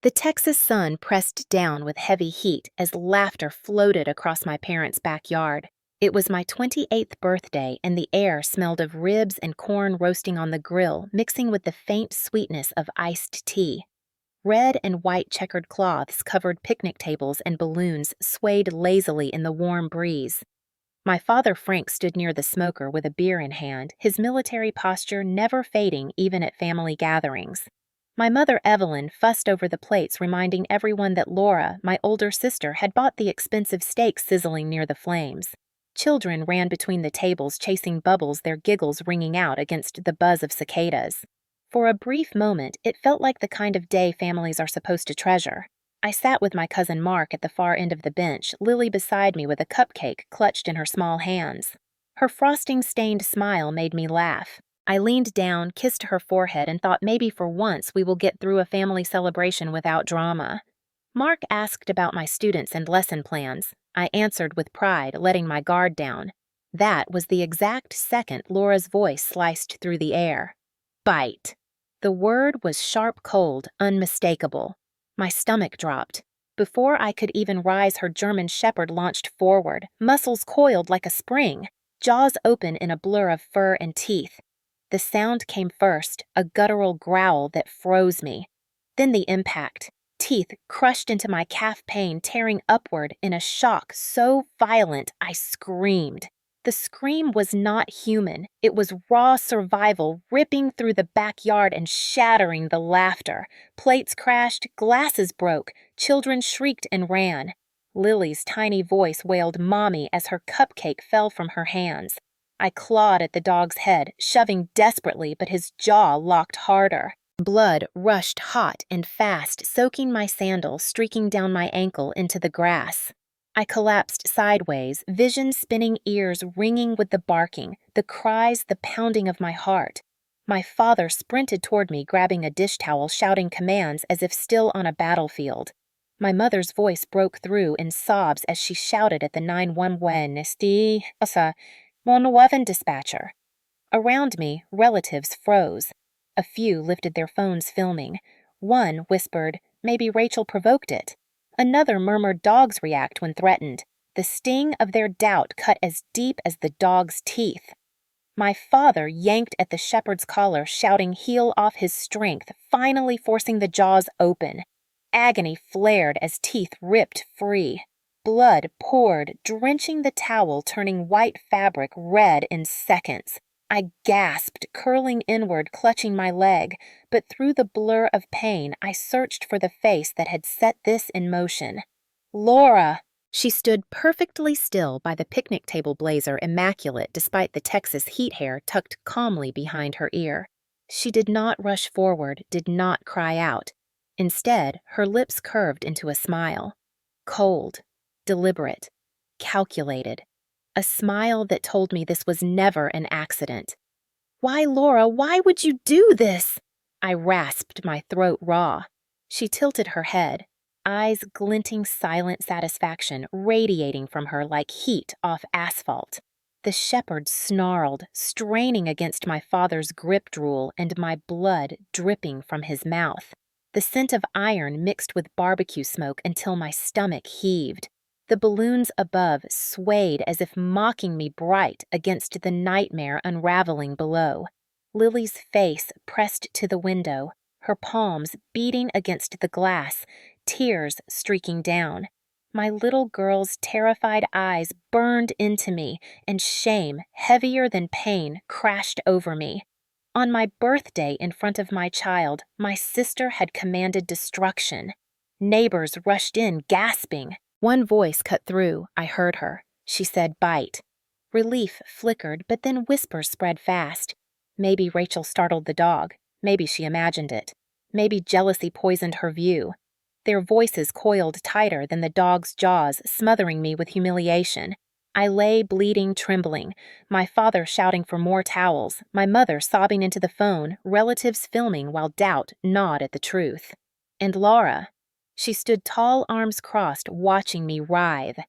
The Texas sun pressed down with heavy heat as laughter floated across my parents' backyard. It was my 28th birthday, and the air smelled of ribs and corn roasting on the grill, mixing with the faint sweetness of iced tea. Red and white checkered cloths covered picnic tables, and balloons swayed lazily in the warm breeze. My father Frank stood near the smoker with a beer in hand, his military posture never fading even at family gatherings. My mother Evelyn fussed over the plates, reminding everyone that Laura, my older sister, had bought the expensive steak sizzling near the flames. Children ran between the tables, chasing bubbles, their giggles ringing out against the buzz of cicadas. For a brief moment, it felt like the kind of day families are supposed to treasure. I sat with my cousin Mark at the far end of the bench, Lily beside me with a cupcake clutched in her small hands. Her frosting-stained smile made me laugh. I leaned down, kissed her forehead, and thought maybe for once we will get through a family celebration without drama. Mark asked about my students and lesson plans. I answered with pride, letting my guard down. That was the exact second Laura's voice sliced through the air. Bite. The word was sharp, cold, unmistakable. My stomach dropped. Before I could even rise, her German shepherd launched forward, muscles coiled like a spring, jaws open in a blur of fur and teeth. The sound came first, a guttural growl that froze me. Then the impact. Teeth crushed into my calf pain, tearing upward in a shock so violent I screamed. The scream was not human. It was raw survival, ripping through the backyard and shattering the laughter. Plates crashed, glasses broke, children shrieked and ran. Lily's tiny voice wailed "Mommy" as her cupcake fell from her hands. I clawed at the dog's head, shoving desperately, but his jaw locked harder. Blood rushed hot and fast, soaking my sandal, streaking down my ankle into the grass. I collapsed sideways, vision spinning, ears ringing with the barking, the cries, the pounding of my heart. My father sprinted toward me, grabbing a dish towel, shouting commands as if still on a battlefield. My mother's voice broke through in sobs as she shouted at the 911 dispatcher. Around me, relatives froze. A few lifted their phones, filming. One whispered, "Maybe Rachel provoked it." Another murmured dogs react when threatened. The sting of their doubt cut as deep as the dog's teeth. My father yanked at the shepherd's collar, shouting heel off his strength, finally forcing the jaws open. Agony flared as teeth ripped free. Blood poured, drenching the towel, turning white fabric red in seconds. I gasped, curling inward, clutching my leg, but through the blur of pain, I searched for the face that had set this in motion. Laura! She stood perfectly still by the picnic table blazer, immaculate despite the Texas heat hair tucked calmly behind her ear. She did not rush forward, did not cry out. Instead, her lips curved into a smile. Cold, deliberate, calculated. A smile that told me this was never an accident. "Why, Laura, why would you do this?" I rasped, my throat raw. She tilted her head, eyes glinting silent satisfaction radiating from her like heat off asphalt. The shepherd snarled, straining against my father's grip drool and my blood dripping from his mouth. The scent of iron mixed with barbecue smoke until my stomach heaved. The balloons above swayed as if mocking me bright against the nightmare unraveling below. Lily's face pressed to the window, her palms beating against the glass, tears streaking down. My little girl's terrified eyes burned into me, and shame, heavier than pain, crashed over me. On my birthday in front of my child, my sister had commanded destruction. Neighbors rushed in, gasping. One voice cut through. I heard her. She said, "Bite." Relief flickered, but then whispers spread fast. Maybe Rachel startled the dog. Maybe she imagined it. Maybe jealousy poisoned her view. Their voices coiled tighter than the dog's jaws, smothering me with humiliation. I lay bleeding, trembling, my father shouting for more towels, my mother sobbing into the phone, relatives filming while doubt gnawed at the truth. And Laura. She stood tall, arms crossed, watching me writhe.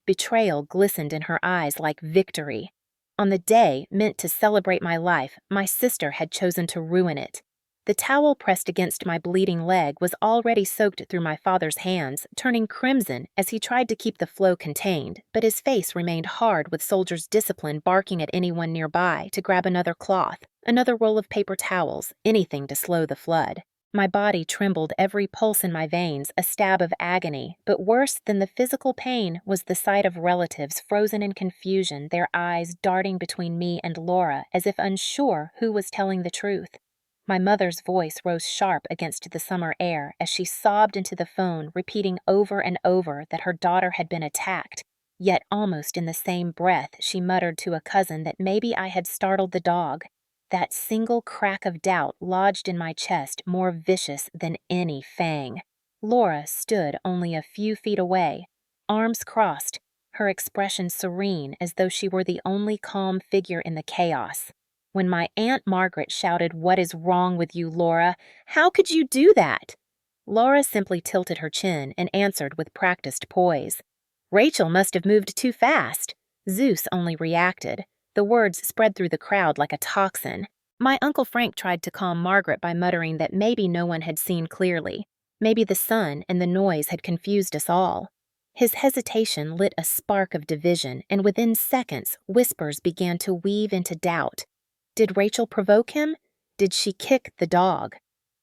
Betrayal glistened in her eyes like victory. On the day meant to celebrate my life, my sister had chosen to ruin it. The towel pressed against my bleeding leg was already soaked through my father's hands, turning crimson as he tried to keep the flow contained, but his face remained hard with soldiers' discipline barking at anyone nearby to grab another cloth, another roll of paper towels, anything to slow the flood. My body trembled, every pulse in my veins, a stab of agony, but worse than the physical pain was the sight of relatives frozen in confusion, their eyes darting between me and Laura as if unsure who was telling the truth. My mother's voice rose sharp against the summer air as she sobbed into the phone, repeating over and over that her daughter had been attacked. Yet almost in the same breath, she muttered to a cousin that maybe I had startled the dog. That single crack of doubt lodged in my chest, more vicious than any fang. Laura stood only a few feet away, arms crossed, her expression serene as though she were the only calm figure in the chaos. When my Aunt Margaret shouted, "What is wrong with you, Laura? How could you do that?" Laura simply tilted her chin and answered with practiced poise. "Rachel must have moved too fast." Zeus only reacted. The words spread through the crowd like a toxin. My Uncle Frank tried to calm Margaret by muttering that maybe no one had seen clearly. Maybe the sun and the noise had confused us all. His hesitation lit a spark of division, and within seconds, whispers began to weave into doubt. Did Rachel provoke him? Did she kick the dog?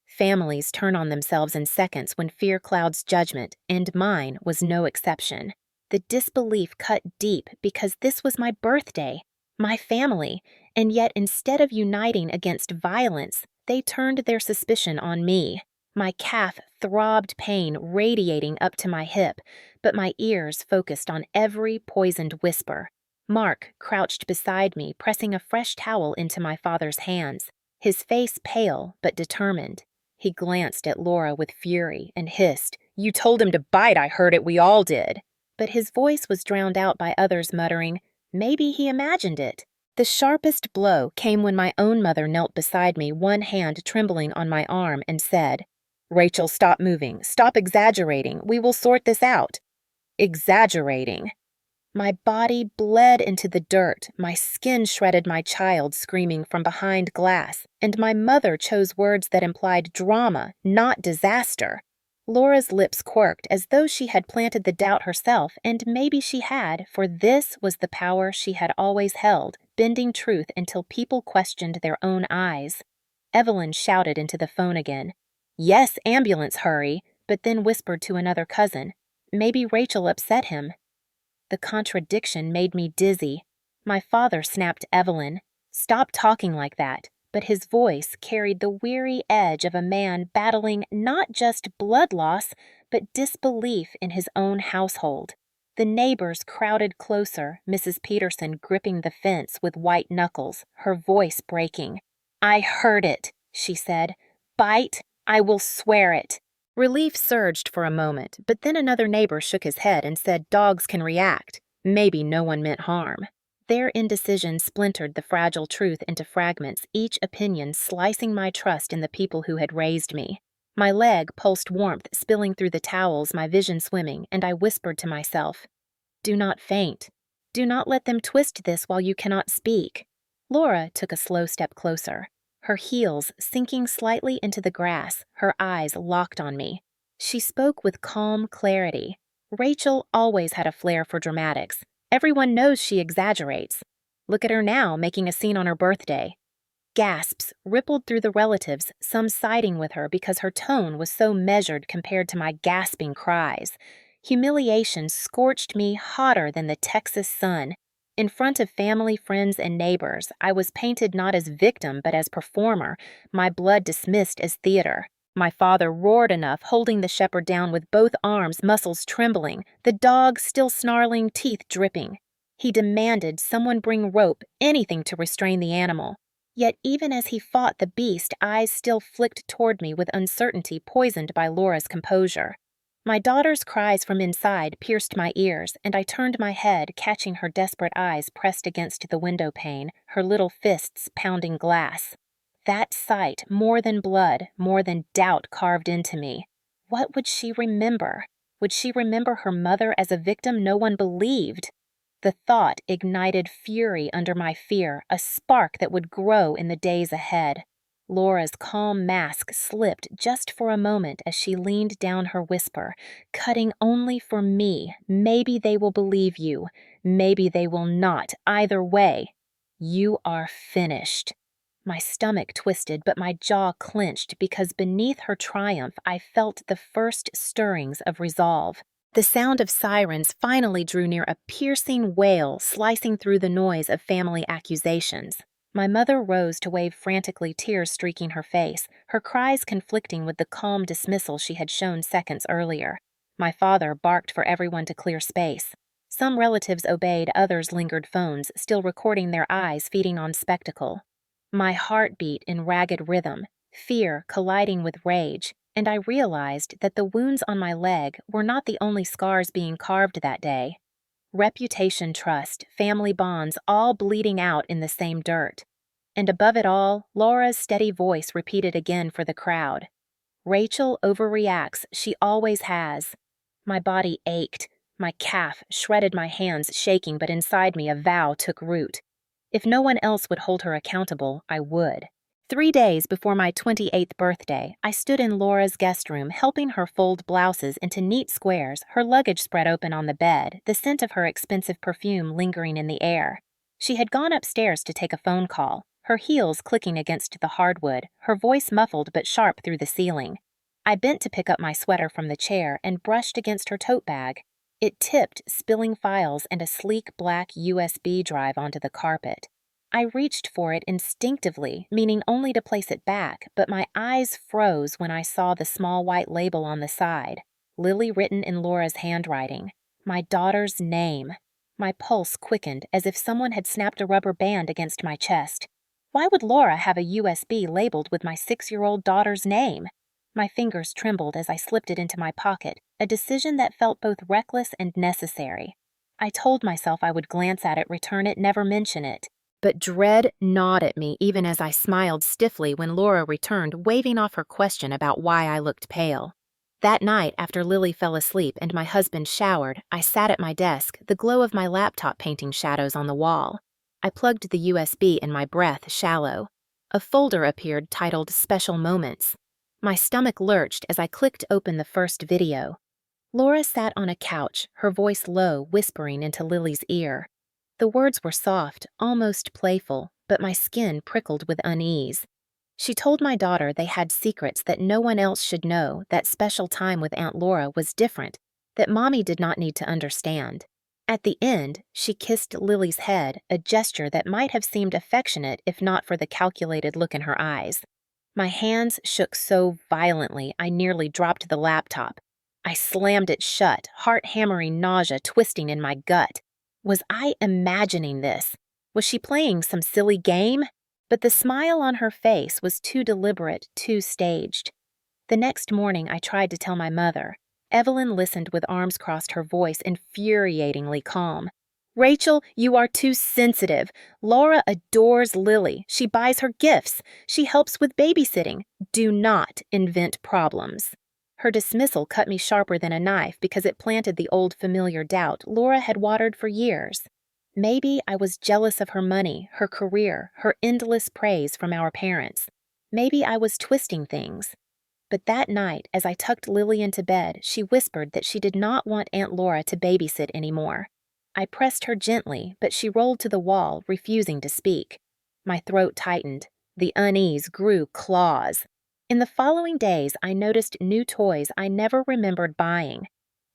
Families turn on themselves in seconds when fear clouds judgment, and mine was no exception. The disbelief cut deep because this was my birthday, my family, and yet instead of uniting against violence, they turned their suspicion on me. My calf throbbed pain radiating up to my hip, but my ears focused on every poisoned whisper. Mark crouched beside me, pressing a fresh towel into my father's hands, his face pale but determined. He glanced at Laura with fury and hissed, "You told him to bite, I heard it, we all did." But his voice was drowned out by others muttering, "Maybe he imagined it." The sharpest blow came when my own mother knelt beside me, one hand trembling on my arm, and said, "Rachel, stop moving. Stop exaggerating. We will sort this out." Exaggerating. My body bled into the dirt, my skin shredded my child screaming from behind glass, and my mother chose words that implied drama, not disaster. Laura's lips quirked as though she had planted the doubt herself, and maybe she had, for this was the power she had always held, bending truth until people questioned their own eyes. Evelyn shouted into the phone again, "Yes, ambulance, hurry," but then whispered to another cousin, "Maybe Rachel upset him." The contradiction made me dizzy. My father snapped Evelyn, "Stop talking like that," but his voice carried the weary edge of a man battling not just blood loss, but disbelief in his own household. The neighbors crowded closer, Mrs. Peterson gripping the fence with white knuckles, her voice breaking. "I heard it," she said. "Bite, I will swear it." Relief surged for a moment, but then another neighbor shook his head and said dogs can react. Maybe no one meant harm. Their indecision splintered the fragile truth into fragments, each opinion slicing my trust in the people who had raised me. My leg pulsed warmth spilling through the towels, my vision swimming, and I whispered to myself, "Do not faint. Do not let them twist this while you cannot speak." Laura took a slow step closer, her heels sinking slightly into the grass, her eyes locked on me. She spoke with calm clarity. Rachel always had a flair for dramatics. Everyone knows she exaggerates. Look at her now, making a scene on her birthday. Gasps rippled through the relatives, some siding with her because her tone was so measured compared to my gasping cries. Humiliation scorched me hotter than the Texas sun. In front of family, friends, and neighbors, I was painted not as victim but as performer, my blood dismissed as theater. My father roared enough, holding the shepherd down with both arms, muscles trembling, the dog still snarling, teeth dripping. He demanded someone bring rope, anything to restrain the animal. Yet even as he fought the beast, eyes still flicked toward me with uncertainty poisoned by Laura's composure. My daughter's cries from inside pierced my ears, and I turned my head, catching her desperate eyes pressed against the window pane, her little fists pounding glass. That sight, more than blood, more than doubt carved into me. What would she remember? Would she remember her mother as a victim no one believed? The thought ignited fury under my fear, a spark that would grow in the days ahead. Laura's calm mask slipped just for a moment as she leaned down her whisper, cutting only for me. Maybe they will believe you. Maybe they will not. Either way, you are finished. My stomach twisted, but my jaw clenched because beneath her triumph I felt the first stirrings of resolve. The sound of sirens finally drew near a piercing wail slicing through the noise of family accusations. My mother rose to wave frantically, tears streaking her face, her cries conflicting with the calm dismissal she had shown seconds earlier. My father barked for everyone to clear space. Some relatives obeyed, others lingered phones, still recording their eyes feeding on spectacle. My heart beat in ragged rhythm, fear colliding with rage, and I realized that the wounds on my leg were not the only scars being carved that day. Reputation, trust, family bonds, all bleeding out in the same dirt. And above it all, Laura's steady voice repeated again for the crowd. Rachel overreacts, she always has. My body ached. My calf shredded, my hands shaking, but inside me a vow took root. If no one else would hold her accountable, I would. 3 days before my 28th birthday, I stood in Laura's guest room helping her fold blouses into neat squares, her luggage spread open on the bed, the scent of her expensive perfume lingering in the air. She had gone upstairs to take a phone call, her heels clicking against the hardwood, her voice muffled but sharp through the ceiling. I bent to pick up my sweater from the chair and brushed against her tote bag. It tipped, spilling files and a sleek black USB drive onto the carpet. I reached for it instinctively, meaning only to place it back, but my eyes froze when I saw the small white label on the side, Lily written in Laura's handwriting. My daughter's name. My pulse quickened as if someone had snapped a rubber band against my chest. Why would Laura have a USB labeled with my 6-year-old daughter's name? My fingers trembled as I slipped it into my pocket, a decision that felt both reckless and necessary. I told myself I would glance at it, return it, never mention it. But dread gnawed at me even as I smiled stiffly when Laura returned, waving off her question about why I looked pale. That night, after Lily fell asleep and my husband showered, I sat at my desk, the glow of my laptop painting shadows on the wall. I plugged the USB in, my breath shallow. A folder appeared titled Special Moments. My stomach lurched as I clicked open the first video. Laura sat on a couch, her voice low, whispering into Lily's ear. The words were soft, almost playful, but my skin prickled with unease. She told my daughter they had secrets that no one else should know, that special time with Aunt Laura was different, that Mommy did not need to understand. At the end, she kissed Lily's head, a gesture that might have seemed affectionate if not for the calculated look in her eyes. My hands shook so violently I nearly dropped the laptop. I slammed it shut, heart-hammering nausea twisting in my gut. Was I imagining this? Was she playing some silly game? But the smile on her face was too deliberate, too staged. The next morning I tried to tell my mother. Evelyn listened with arms crossed, her voice infuriatingly calm. Rachel, you are too sensitive. Laura adores Lily. She buys her gifts. She helps with babysitting. Do not invent problems. Her dismissal cut me sharper than a knife because it planted the old familiar doubt Laura had watered for years. Maybe I was jealous of her money, her career, her endless praise from our parents. Maybe I was twisting things. But that night, as I tucked Lily into bed, she whispered that she did not want Aunt Laura to babysit anymore. I pressed her gently, but she rolled to the wall, refusing to speak. My throat tightened. The unease grew claws. In the following days, I noticed new toys I never remembered buying.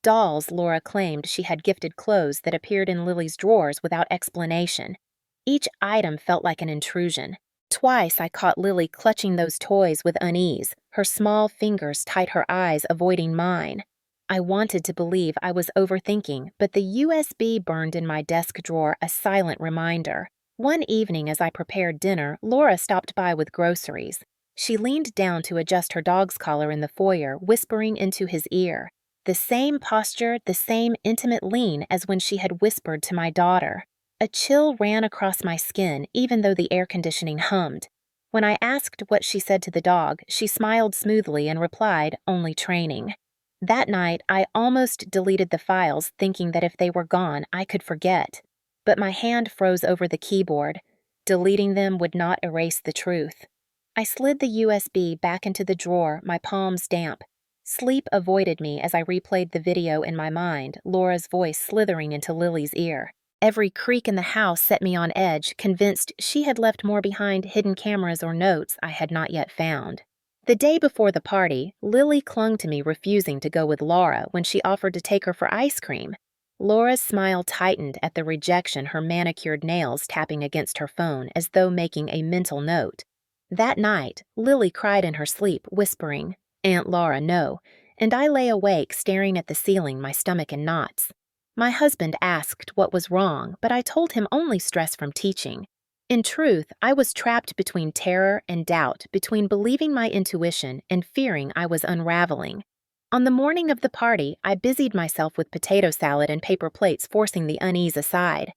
Dolls Laura claimed she had gifted clothes that appeared in Lily's drawers without explanation. Each item felt like an intrusion. Twice I caught Lily clutching those toys with unease, her small fingers tight, her eyes avoiding mine. I wanted to believe I was overthinking, but the USB burned in my desk drawer, a silent reminder. One evening as I prepared dinner, Laura stopped by with groceries. She leaned down to adjust her dog's collar in the foyer, whispering into his ear. The same posture, the same intimate lean as when she had whispered to my daughter. A chill ran across my skin, even though the air conditioning hummed. When I asked what she said to the dog, she smiled smoothly and replied, only training. That night, I almost deleted the files, thinking that if they were gone, I could forget. But my hand froze over the keyboard. Deleting them would not erase the truth. I slid the USB back into the drawer, my palms damp. Sleep avoided me as I replayed the video in my mind, Laura's voice slithering into Lily's ear. Every creak in the house set me on edge, convinced she had left more behind hidden cameras or notes I had not yet found. The day before the party, Lily clung to me, refusing to go with Laura when she offered to take her for ice cream. Laura's smile tightened at the rejection, her manicured nails tapping against her phone as though making a mental note. That night, Lily cried in her sleep, whispering, "Aunt Laura, no," and I lay awake staring at the ceiling, my stomach in knots. My husband asked what was wrong, but I told him only stress from teaching. In truth, I was trapped between terror and doubt, between believing my intuition and fearing I was unraveling. On the morning of the party, I busied myself with potato salad and paper plates, forcing the unease aside.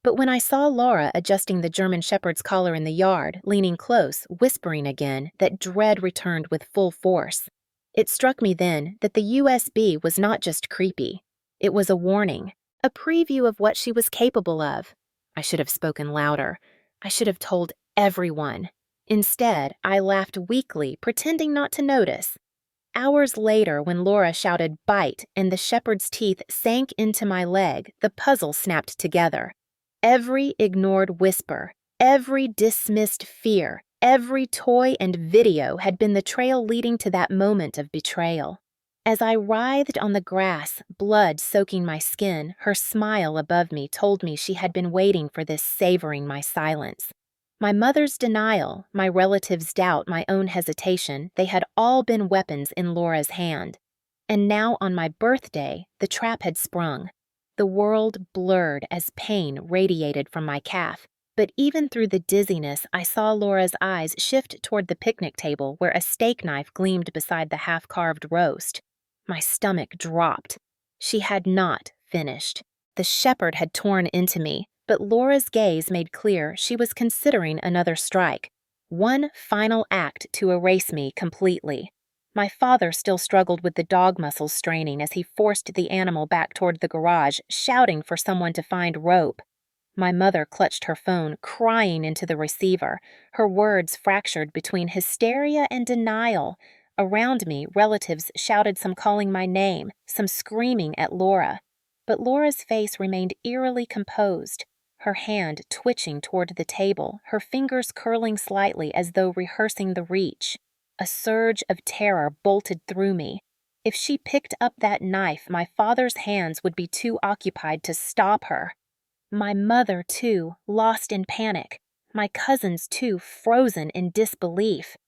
But when I saw Laura adjusting the German Shepherd's collar in the yard, leaning close, whispering again, that dread returned with full force. It struck me then that the USB was not just creepy. It was a warning, a preview of what she was capable of. I should have spoken louder. I should have told everyone. Instead, I laughed weakly, pretending not to notice. Hours later, when Laura shouted "bite" and the shepherd's teeth sank into my leg, the puzzle snapped together. Every ignored whisper, every dismissed fear, every toy and video had been the trail leading to that moment of betrayal. As I writhed on the grass, blood soaking my skin, her smile above me told me she had been waiting for this, savoring my silence. My mother's denial, my relatives' doubt, my own hesitation, they had all been weapons in Laura's hand. And now on my birthday, the trap had sprung. The world blurred as pain radiated from my calf, but even through the dizziness, I saw Laura's eyes shift toward the picnic table where a steak knife gleamed beside the half-carved roast. My stomach dropped. She had not finished. The shepherd had torn into me, but Laura's gaze made clear she was considering another strike. One final act to erase me completely. My father still struggled with the dog muscles straining as he forced the animal back toward the garage, shouting for someone to find rope. My mother clutched her phone, crying into the receiver, her words fractured between hysteria and denial. Around me, relatives shouted, some calling my name, some screaming at Laura. But Laura's face remained eerily composed, her hand twitching toward the table, her fingers curling slightly as though rehearsing the reach. A surge of terror bolted through me. If she picked up that knife, my father's hands would be too occupied to stop her. My mother, too, lost in panic. My cousins, too, frozen in disbelief.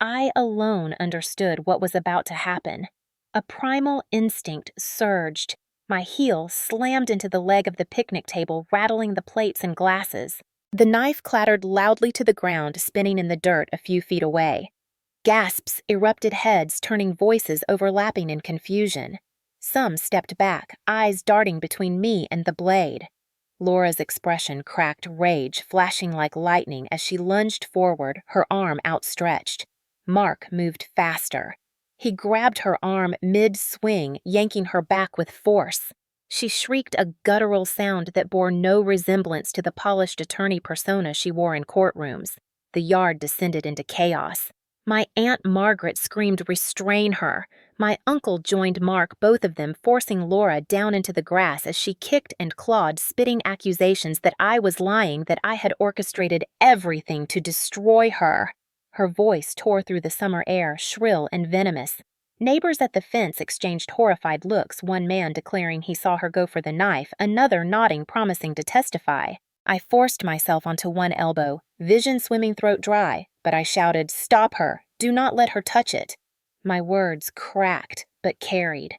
I alone understood what was about to happen. A primal instinct surged. My heel slammed into the leg of the picnic table, rattling the plates and glasses. The knife clattered loudly to the ground, spinning in the dirt a few feet away. Gasps erupted, heads turning, voices overlapping in confusion. Some stepped back, eyes darting between me and the blade. Laura's expression cracked rage, flashing like lightning as she lunged forward, her arm outstretched. Mark moved faster. He grabbed her arm mid-swing, yanking her back with force. She shrieked a guttural sound that bore no resemblance to the polished attorney persona she wore in courtrooms. The yard descended into chaos. My Aunt Margaret screamed, "Restrain her." My uncle joined Mark, both of them forcing Laura down into the grass as she kicked and clawed, spitting accusations that I was lying, that I had orchestrated everything to destroy her. Her voice tore through the summer air, shrill and venomous. Neighbors at the fence exchanged horrified looks, one man declaring he saw her go for the knife, another nodding, promising to testify. I forced myself onto one elbow, vision swimming throat dry, but I shouted, "Stop her! Do not let her touch it!" My words cracked, but carried.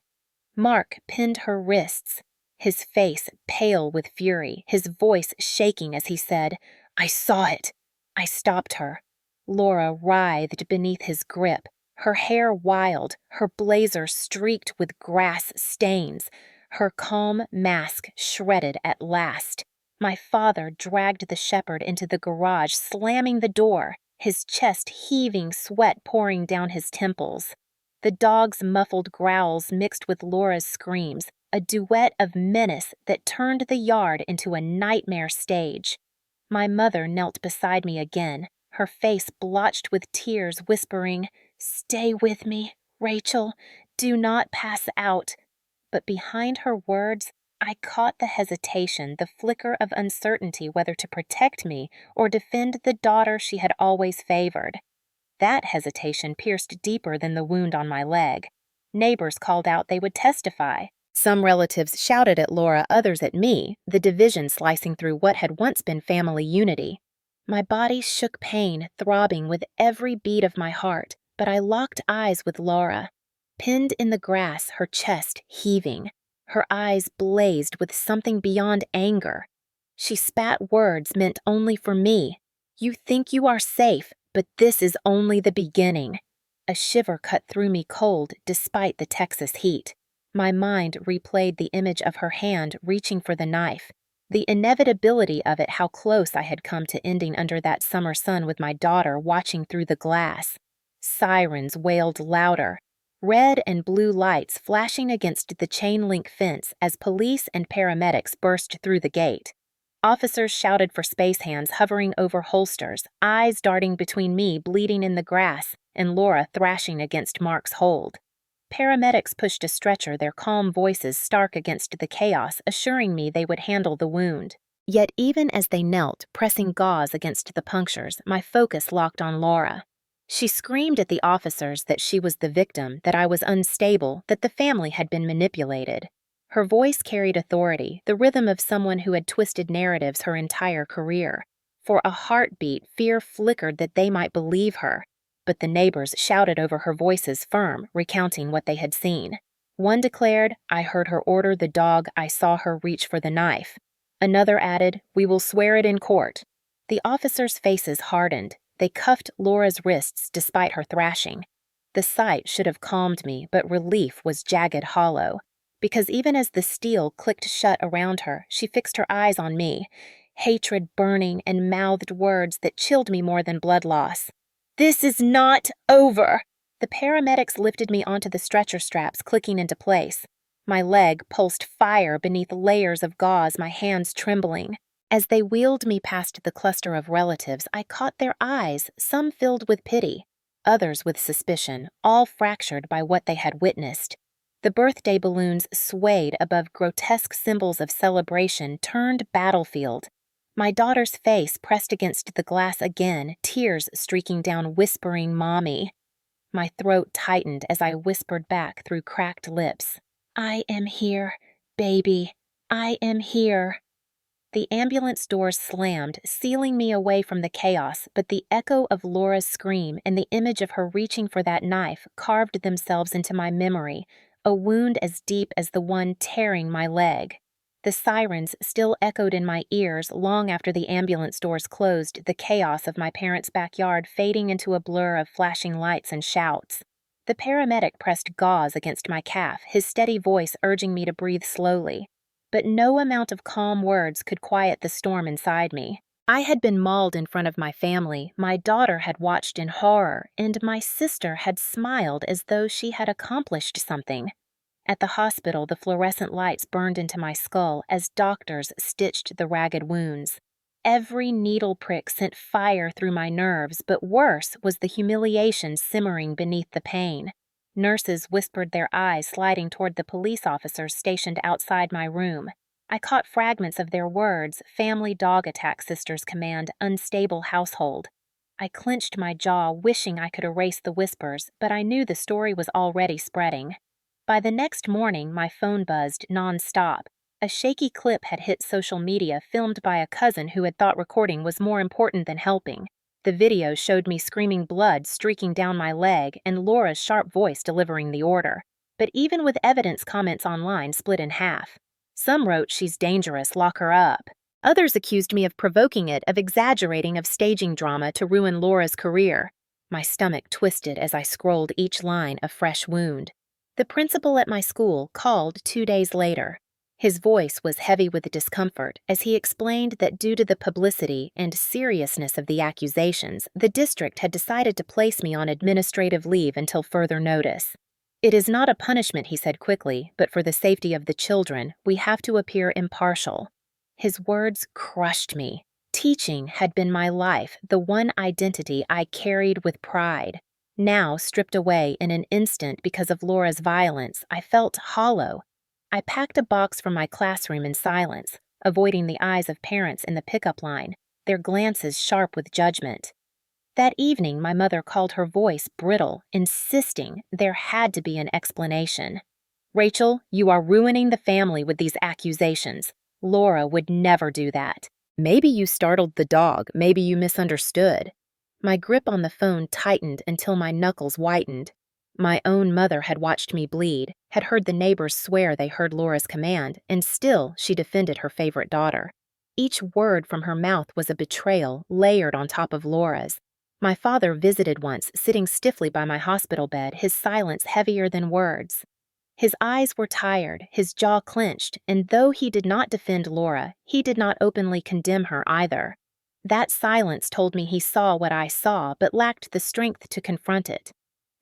Mark pinned her wrists, his face pale with fury, his voice shaking as he said, "I saw it!" I stopped her. Laura writhed beneath his grip, her hair wild, her blazer streaked with grass stains, her calm mask shredded at last. My father dragged the shepherd into the garage, slamming the door, his chest heaving, sweat pouring down his temples. The dog's muffled growls mixed with Laura's screams, a duet of menace that turned the yard into a nightmare stage. My mother knelt beside me again, her face blotched with tears, whispering, "Stay with me, Rachel. Do not pass out." But behind her words, I caught the hesitation, the flicker of uncertainty whether to protect me or defend the daughter she had always favored. That hesitation pierced deeper than the wound on my leg. Neighbors called out they would testify. Some relatives shouted at Laura, others at me, the division slicing through what had once been family unity. My body shook pain, throbbing with every beat of my heart, but I locked eyes with Laura. Pinned in the grass, her chest heaving. Her eyes blazed with something beyond anger. She spat words meant only for me. "You think you are safe, but this is only the beginning." A shiver cut through me cold despite the Texas heat. My mind replayed the image of her hand reaching for the knife. The inevitability of it, how close I had come to ending under that summer sun with my daughter watching through the glass. Sirens wailed louder. Red and blue lights flashing against the chain-link fence as police and paramedics burst through the gate. Officers shouted for space hands hovering over holsters, eyes darting between me bleeding in the grass and Laura thrashing against Mark's hold. Paramedics pushed a stretcher, their calm voices stark against the chaos, assuring me they would handle the wound. Yet even as they knelt, pressing gauze against the punctures, my focus locked on Laura. She screamed at the officers that she was the victim, that I was unstable, that the family had been manipulated. Her voice carried authority, the rhythm of someone who had twisted narratives her entire career. For a heartbeat, fear flickered that they might believe her. But the neighbors shouted over her voices firm, recounting what they had seen. One declared, "I heard her order the dog, I saw her reach for the knife." Another added, "We will swear it in court." The officers' faces hardened. They cuffed Laura's wrists despite her thrashing. The sight should have calmed me, but relief was jagged hollow. Because even as the steel clicked shut around her, she fixed her eyes on me, hatred burning and mouthed words that chilled me more than blood loss. "This is not over!" The paramedics lifted me onto the stretcher straps, clicking into place. My leg pulsed fire beneath layers of gauze, my hands trembling. As they wheeled me past the cluster of relatives, I caught their eyes, some filled with pity, others with suspicion, all fractured by what they had witnessed. The birthday balloons swayed above grotesque symbols of celebration, turned battlefield. My daughter's face pressed against the glass again, tears streaking down, whispering, "Mommy." My throat tightened as I whispered back through cracked lips, "I am here, baby. I am here." The ambulance doors slammed, sealing me away from the chaos, but the echo of Laura's scream and the image of her reaching for that knife carved themselves into my memory, a wound as deep as the one tearing my leg. The sirens still echoed in my ears long after the ambulance doors closed, the chaos of my parents' backyard fading into a blur of flashing lights and shouts. The paramedic pressed gauze against my calf, his steady voice urging me to breathe slowly. But no amount of calm words could quiet the storm inside me. I had been mauled in front of my family, my daughter had watched in horror, and my sister had smiled as though she had accomplished something. At the hospital, the fluorescent lights burned into my skull as doctors stitched the ragged wounds. Every needle prick sent fire through my nerves, but worse was the humiliation simmering beneath the pain. Nurses whispered, their eyes sliding toward the police officers stationed outside my room. I caught fragments of their words, family dog attack sisters command, unstable household. I clenched my jaw, wishing I could erase the whispers, but I knew the story was already spreading. By the next morning, my phone buzzed non-stop. A shaky clip had hit social media, filmed by a cousin who had thought recording was more important than helping. The video showed me screaming blood streaking down my leg and Laura's sharp voice delivering the order. But even with evidence, comments online split in half. Some wrote, "She's dangerous, lock her up." Others accused me of provoking it, of exaggerating, of staging drama to ruin Laura's career. My stomach twisted as I scrolled each line a fresh wound. The principal at my school called 2 days later. His voice was heavy with discomfort as he explained that due to the publicity and seriousness of the accusations, the district had decided to place me on administrative leave until further notice. "It is not a punishment," he said quickly, "but for the safety of the children, we have to appear impartial." His words crushed me. Teaching had been my life, the one identity I carried with pride. Now, stripped away in an instant because of Laura's violence, I felt hollow. I packed a box from my classroom in silence, avoiding the eyes of parents in the pickup line, their glances sharp with judgment. That evening, my mother called her voice brittle, insisting there had to be an explanation. "Rachel, you are ruining the family with these accusations. Laura would never do that. Maybe you startled the dog, maybe you misunderstood." My grip on the phone tightened until my knuckles whitened. My own mother had watched me bleed, had heard the neighbors swear they heard Laura's command, and still she defended her favorite daughter. Each word from her mouth was a betrayal layered on top of Laura's. My father visited once, sitting stiffly by my hospital bed, his silence heavier than words. His eyes were tired, his jaw clenched, and though he did not defend Laura, he did not openly condemn her either. That silence told me he saw what I saw, but lacked the strength to confront it.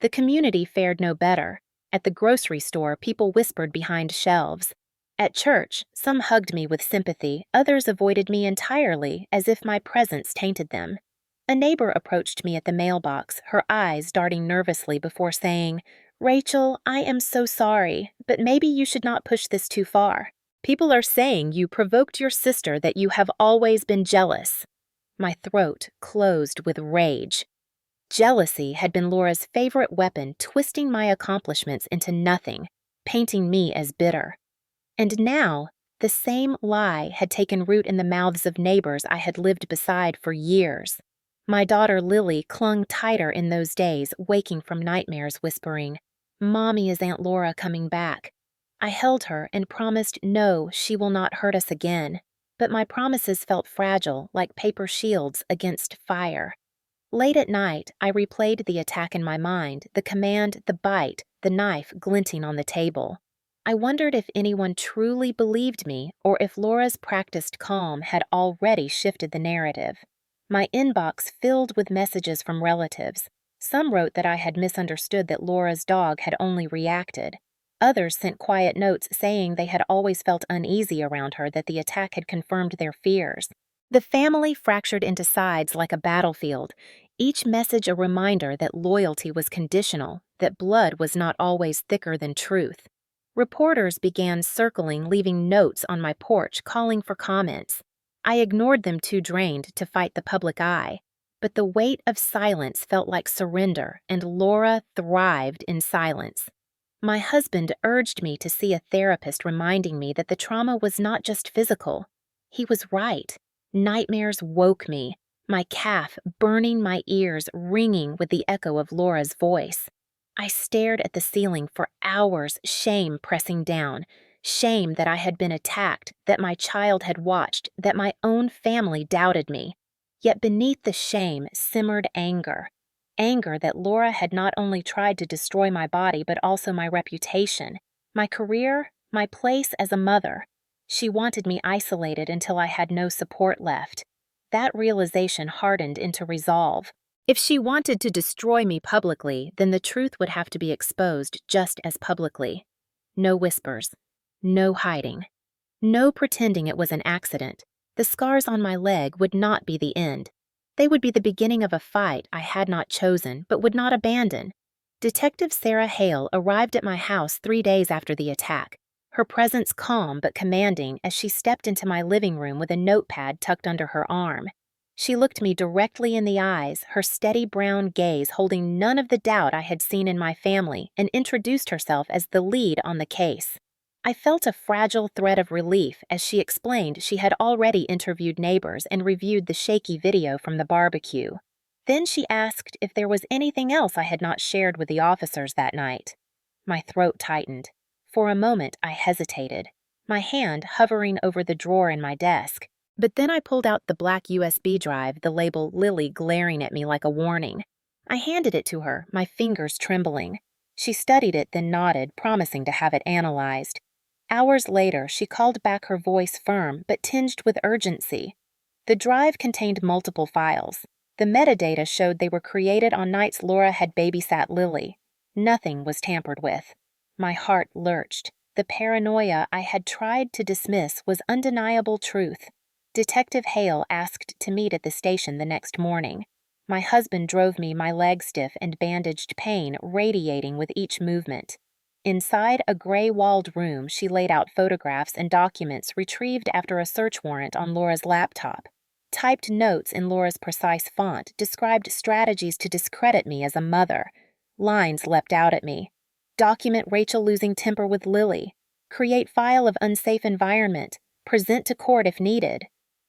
The community fared no better. At the grocery store, people whispered behind shelves. At church, some hugged me with sympathy, others avoided me entirely, as if my presence tainted them. A neighbor approached me at the mailbox, her eyes darting nervously before saying, "Rachel, I am so sorry, but maybe you should not push this too far. People are saying you provoked your sister, that you have always been jealous." My throat closed with rage. Jealousy had been Laura's favorite weapon, twisting my accomplishments into nothing, painting me as bitter. And now, the same lie had taken root in the mouths of neighbors I had lived beside for years. My daughter Lily clung tighter in those days, waking from nightmares, whispering, "Mommy, is Aunt Laura coming back?" I held her and promised, no, she will not hurt us again. But my promises felt fragile, like paper shields against fire. Late at night, I replayed the attack in my mind, the command, the bite, the knife glinting on the table. I wondered if anyone truly believed me, or if Laura's practiced calm had already shifted the narrative. My inbox filled with messages from relatives. Some wrote that I had misunderstood that Laura's dog had only reacted. Others sent quiet notes saying they had always felt uneasy around her, that the attack had confirmed their fears. The family fractured into sides like a battlefield, each message a reminder that loyalty was conditional, that blood was not always thicker than truth. Reporters began circling, leaving notes on my porch calling for comments. I ignored them, too drained to fight the public eye. But the weight of silence felt like surrender, and Laura thrived in silence. My husband urged me to see a therapist, reminding me that the trauma was not just physical. He was right. Nightmares woke me, my calf burning, my ears ringing with the echo of Laura's voice. I stared at the ceiling for hours, shame pressing down. Shame that I had been attacked, that my child had watched, that my own family doubted me. Yet beneath the shame simmered anger. Anger that Laura had not only tried to destroy my body, but also my reputation, my career, my place as a mother. She wanted me isolated until I had no support left. That realization hardened into resolve. If she wanted to destroy me publicly, then the truth would have to be exposed just as publicly. No whispers. No hiding. No pretending it was an accident. The scars on my leg would not be the end. They would be the beginning of a fight I had not chosen, but would not abandon. Detective Sarah Hale arrived at my house 3 days after the attack, her presence calm but commanding as she stepped into my living room with a notepad tucked under her arm. She looked me directly in the eyes, her steady brown gaze holding none of the doubt I had seen in my family, and introduced herself as the lead on the case. I felt a fragile thread of relief as she explained she had already interviewed neighbors and reviewed the shaky video from the barbecue. Then she asked if there was anything else I had not shared with the officers that night. My throat tightened. For a moment I hesitated, my hand hovering over the drawer in my desk. But then I pulled out the black USB drive, the label Lily glaring at me like a warning. I handed it to her, my fingers trembling. She studied it, then nodded, promising to have it analyzed. Hours later, she called back, her voice firm but tinged with urgency. The drive contained multiple files. The metadata showed they were created on nights Laura had babysat Lily. Nothing was tampered with. My heart lurched. The paranoia I had tried to dismiss was undeniable truth. Detective Hale asked to meet at the station the next morning. My husband drove me, my leg stiff and bandaged pain radiating with each movement. Inside a gray-walled room, she laid out photographs and documents retrieved after a search warrant on Laura's laptop. Typed notes in Laura's precise font described strategies to discredit me as a mother. Lines leapt out at me. Document Rachel losing temper with Lily. Create file of unsafe environment. Present to court if needed.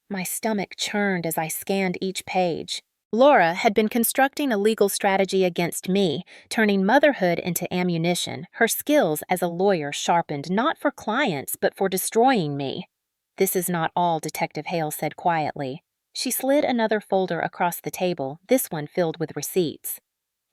My stomach churned as I scanned each page. Laura had been constructing a legal strategy against me, turning motherhood into ammunition, her skills as a lawyer sharpened not for clients but for destroying me. This is not all, Detective Hale said quietly. She slid another folder across the table, this one filled with receipts.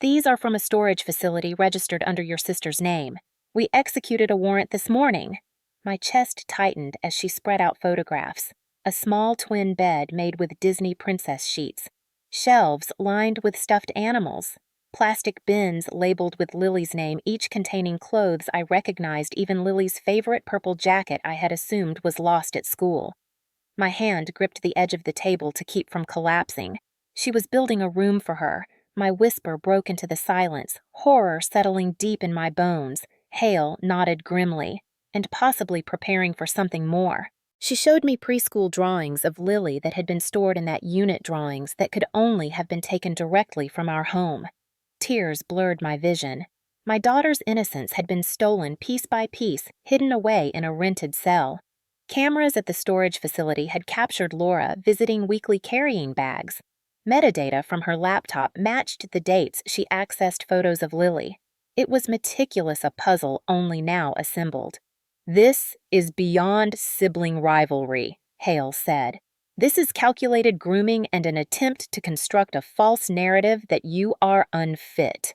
These are from a storage facility registered under your sister's name. We executed a warrant this morning. My chest tightened as she spread out photographs. A small twin bed made with Disney princess sheets. Shelves lined with stuffed animals. Plastic bins labeled with Lily's name, each containing clothes I recognized, even Lily's favorite purple jacket I had assumed was lost at school. My hand gripped the edge of the table to keep from collapsing. She was building a room for her. My whisper broke into the silence, horror settling deep in my bones. Hale nodded grimly, and possibly preparing for something more. She showed me preschool drawings of Lily that had been stored in that unit drawings that could only have been taken directly from our home. Tears blurred my vision. My daughter's innocence had been stolen piece by piece, hidden away in a rented cell. Cameras at the storage facility had captured Laura visiting weekly carrying bags. Metadata from her laptop matched the dates she accessed photos of Lily. It was meticulous, a puzzle only now assembled. This is beyond sibling rivalry, Hale said. This is calculated grooming and an attempt to construct a false narrative that you are unfit.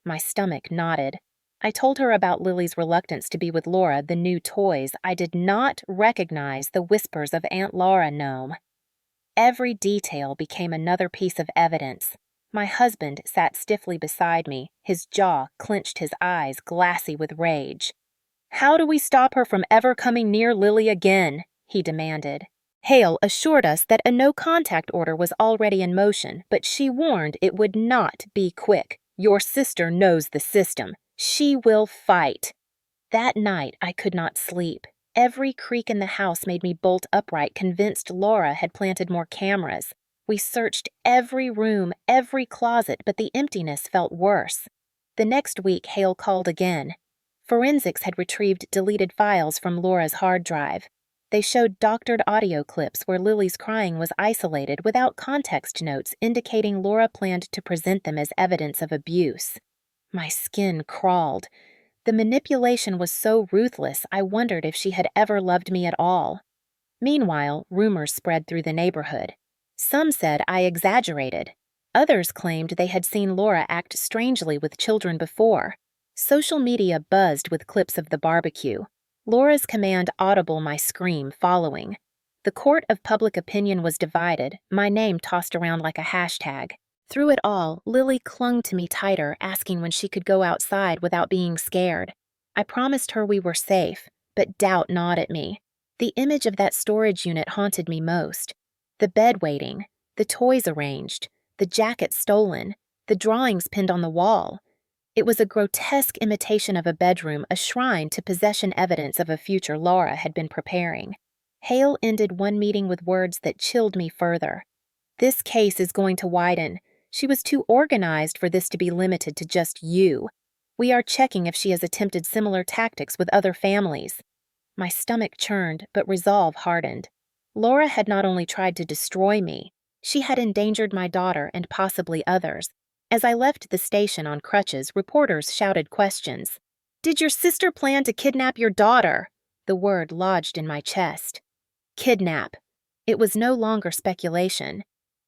My stomach knotted. I told her about Lily's reluctance to be with Laura, the new toys. I did not recognize the whispers of Aunt Laura gnome. Every detail became another piece of evidence. My husband sat stiffly beside me, his jaw clenched, his eyes glassy with rage. How do we stop her from ever coming near Lily again? He demanded. Hale assured us that a no-contact order was already in motion, but she warned it would not be quick. Your sister knows the system. She will fight. That night I could not sleep. Every creak in the house made me bolt upright, convinced Laura had planted more cameras. We searched every room, every closet, but the emptiness felt worse. The next week, Hale called again. Forensics had retrieved deleted files from Laura's hard drive. They showed doctored audio clips where Lily's crying was isolated without context notes indicating Laura planned to present them as evidence of abuse. My skin crawled. The manipulation was so ruthless, I wondered if she had ever loved me at all. Meanwhile, rumors spread through the neighborhood. Some said I exaggerated. Others claimed they had seen Laura act strangely with children before. Social media buzzed with clips of the barbecue. Laura's command audible, my scream following. The court of public opinion was divided, my name tossed around like a hashtag. Through it all, Lily clung to me tighter, asking when she could go outside without being scared. I promised her we were safe, but doubt gnawed at me. The image of that storage unit haunted me most. The bed waiting, the toys arranged, the jacket stolen, the drawings pinned on the wall. It was a grotesque imitation of a bedroom, a shrine to possession evidence of a future Laura had been preparing. Hale ended one meeting with words that chilled me further. This case is going to widen. She was too organized for this to be limited to just you. We are checking if she has attempted similar tactics with other families. My stomach churned, but resolve hardened. Laura had not only tried to destroy me, she had endangered my daughter and possibly others. As I left the station on crutches, reporters shouted questions. Did your sister plan to kidnap your daughter? The word lodged in my chest. Kidnap. It was no longer speculation.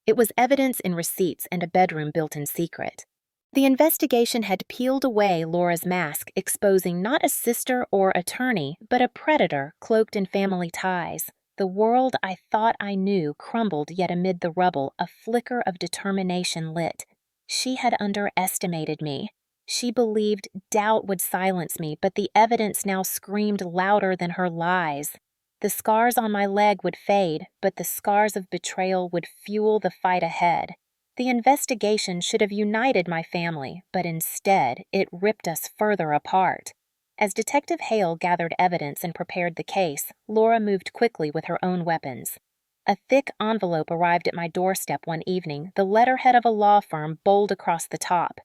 It was evidence in receipts and a bedroom built in secret. The investigation had peeled away Laura's mask, exposing not a sister or attorney, but a predator cloaked in family ties. The world I thought I knew crumbled, yet amid the rubble, a flicker of determination lit. She had underestimated me. She believed doubt would silence me, but the evidence now screamed louder than her lies. The scars on my leg would fade, but the scars of betrayal would fuel the fight ahead. The investigation should have united my family, but instead it ripped us further apart. As Detective Hale gathered evidence and prepared the case, Laura moved quickly with her own weapons. A thick envelope arrived at my doorstep one evening, the letterhead of a law firm bold across the top.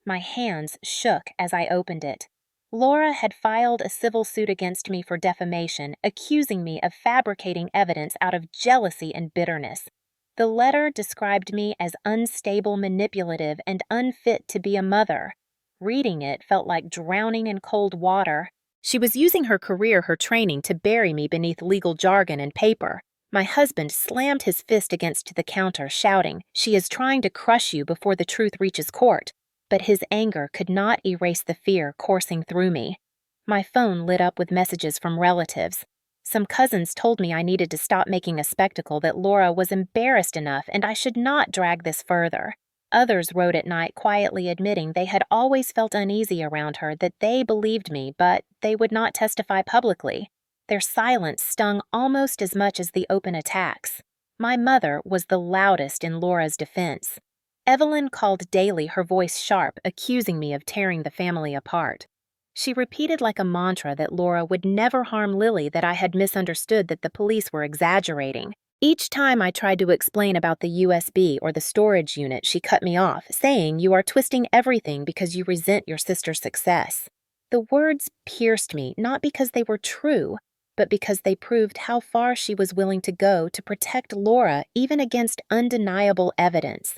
My hands shook as I opened it. Laura had filed a civil suit against me for defamation, accusing me of fabricating evidence out of jealousy and bitterness. The letter described me as unstable, manipulative, and unfit to be a mother. Reading it felt like drowning in cold water. She was using her career, her training, to bury me beneath legal jargon and paper. My husband slammed his fist against the counter, shouting, "She is trying to crush you before the truth reaches court." But his anger could not erase the fear coursing through me. My phone lit up with messages from relatives. Some cousins told me I needed to stop making a spectacle, that Laura was embarrassed enough and I should not drag this further. Others wrote at night quietly admitting they had always felt uneasy around her, that they believed me, but they would not testify publicly. Their silence stung almost as much as the open attacks. My mother was the loudest in Laura's defense. Evelyn called daily, her voice sharp, accusing me of tearing the family apart. She repeated like a mantra that Laura would never harm Lily, that I had misunderstood, that the police were exaggerating. Each time I tried to explain about the USB or the storage unit, she cut me off, saying, "You are twisting everything because you resent your sister's success." The words pierced me, not because they were true, but because they proved how far she was willing to go to protect Laura, even against undeniable evidence.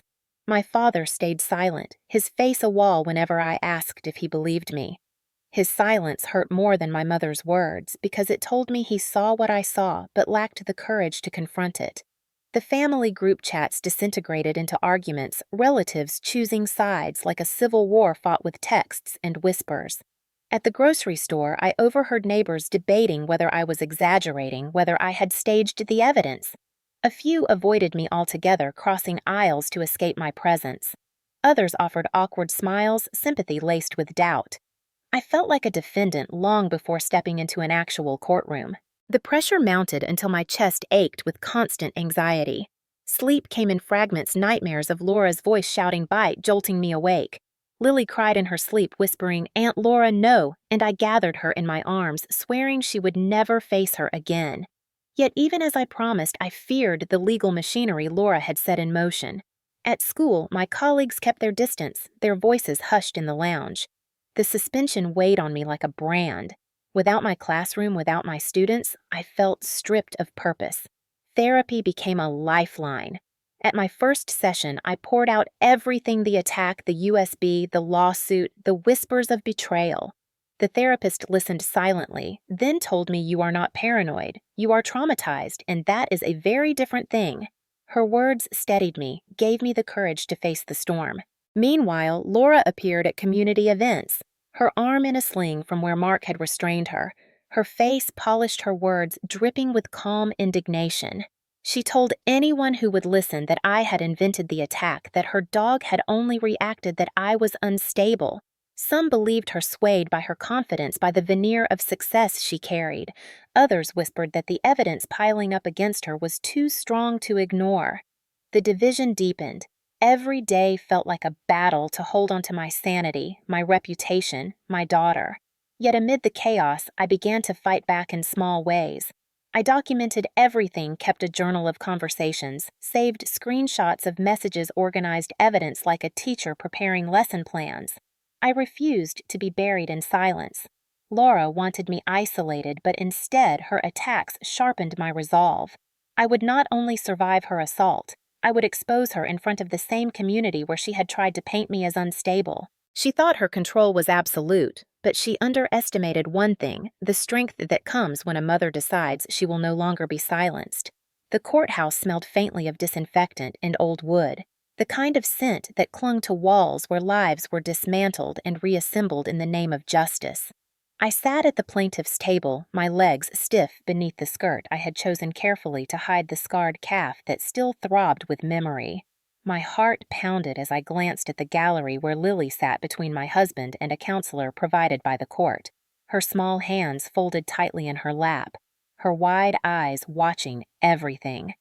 My father stayed silent, his face a wall whenever I asked if he believed me. His silence hurt more than my mother's words, because it told me he saw what I saw but lacked the courage to confront it. The family group chats disintegrated into arguments, relatives choosing sides like a civil war fought with texts and whispers. At the grocery store, I overheard neighbors debating whether I was exaggerating, whether I had staged the evidence. A few avoided me altogether, crossing aisles to escape my presence. Others offered awkward smiles, sympathy laced with doubt. I felt like a defendant long before stepping into an actual courtroom. The pressure mounted until my chest ached with constant anxiety. Sleep came in fragments, nightmares of Laura's voice shouting "bite," jolting me awake. Lily cried in her sleep, whispering, "Aunt Laura, no," and I gathered her in my arms, swearing she would never face her again. Yet even as I promised, I feared the legal machinery Laura had set in motion. At school, my colleagues kept their distance, their voices hushed in the lounge. The suspension weighed on me like a brand. Without my classroom, without my students, I felt stripped of purpose. Therapy became a lifeline. At my first session, I poured out everything: the attack, the USB, the lawsuit, the whispers of betrayal. The therapist listened silently, then told me, "You are not paranoid. You are traumatized, and that is a very different thing." Her words steadied me, gave me the courage to face the storm. Meanwhile, Laura appeared at community events, her arm in a sling from where Mark had restrained her. Her face polished, her words dripping with calm indignation. She told anyone who would listen that I had invented the attack, that her dog had only reacted, that I was unstable. Some believed her, swayed by her confidence, by the veneer of success she carried. Others whispered that the evidence piling up against her was too strong to ignore. The division deepened. Every day felt like a battle to hold on to my sanity, my reputation, my daughter. Yet amid the chaos, I began to fight back in small ways. I documented everything, kept a journal of conversations, saved screenshots of messages, organized evidence like a teacher preparing lesson plans. I refused to be buried in silence. Laura wanted me isolated, but instead her attacks sharpened my resolve. I would not only survive her assault, I would expose her in front of the same community where she had tried to paint me as unstable. She thought her control was absolute, but she underestimated one thing: the strength that comes when a mother decides she will no longer be silenced. The courthouse smelled faintly of disinfectant and old wood, the kind of scent that clung to walls where lives were dismantled and reassembled in the name of justice. I sat at the plaintiff's table, my legs stiff beneath the skirt I had chosen carefully to hide the scarred calf that still throbbed with memory. My heart pounded as I glanced at the gallery where Lily sat between my husband and a counselor provided by the court, her small hands folded tightly in her lap. her wide eyes watching everything.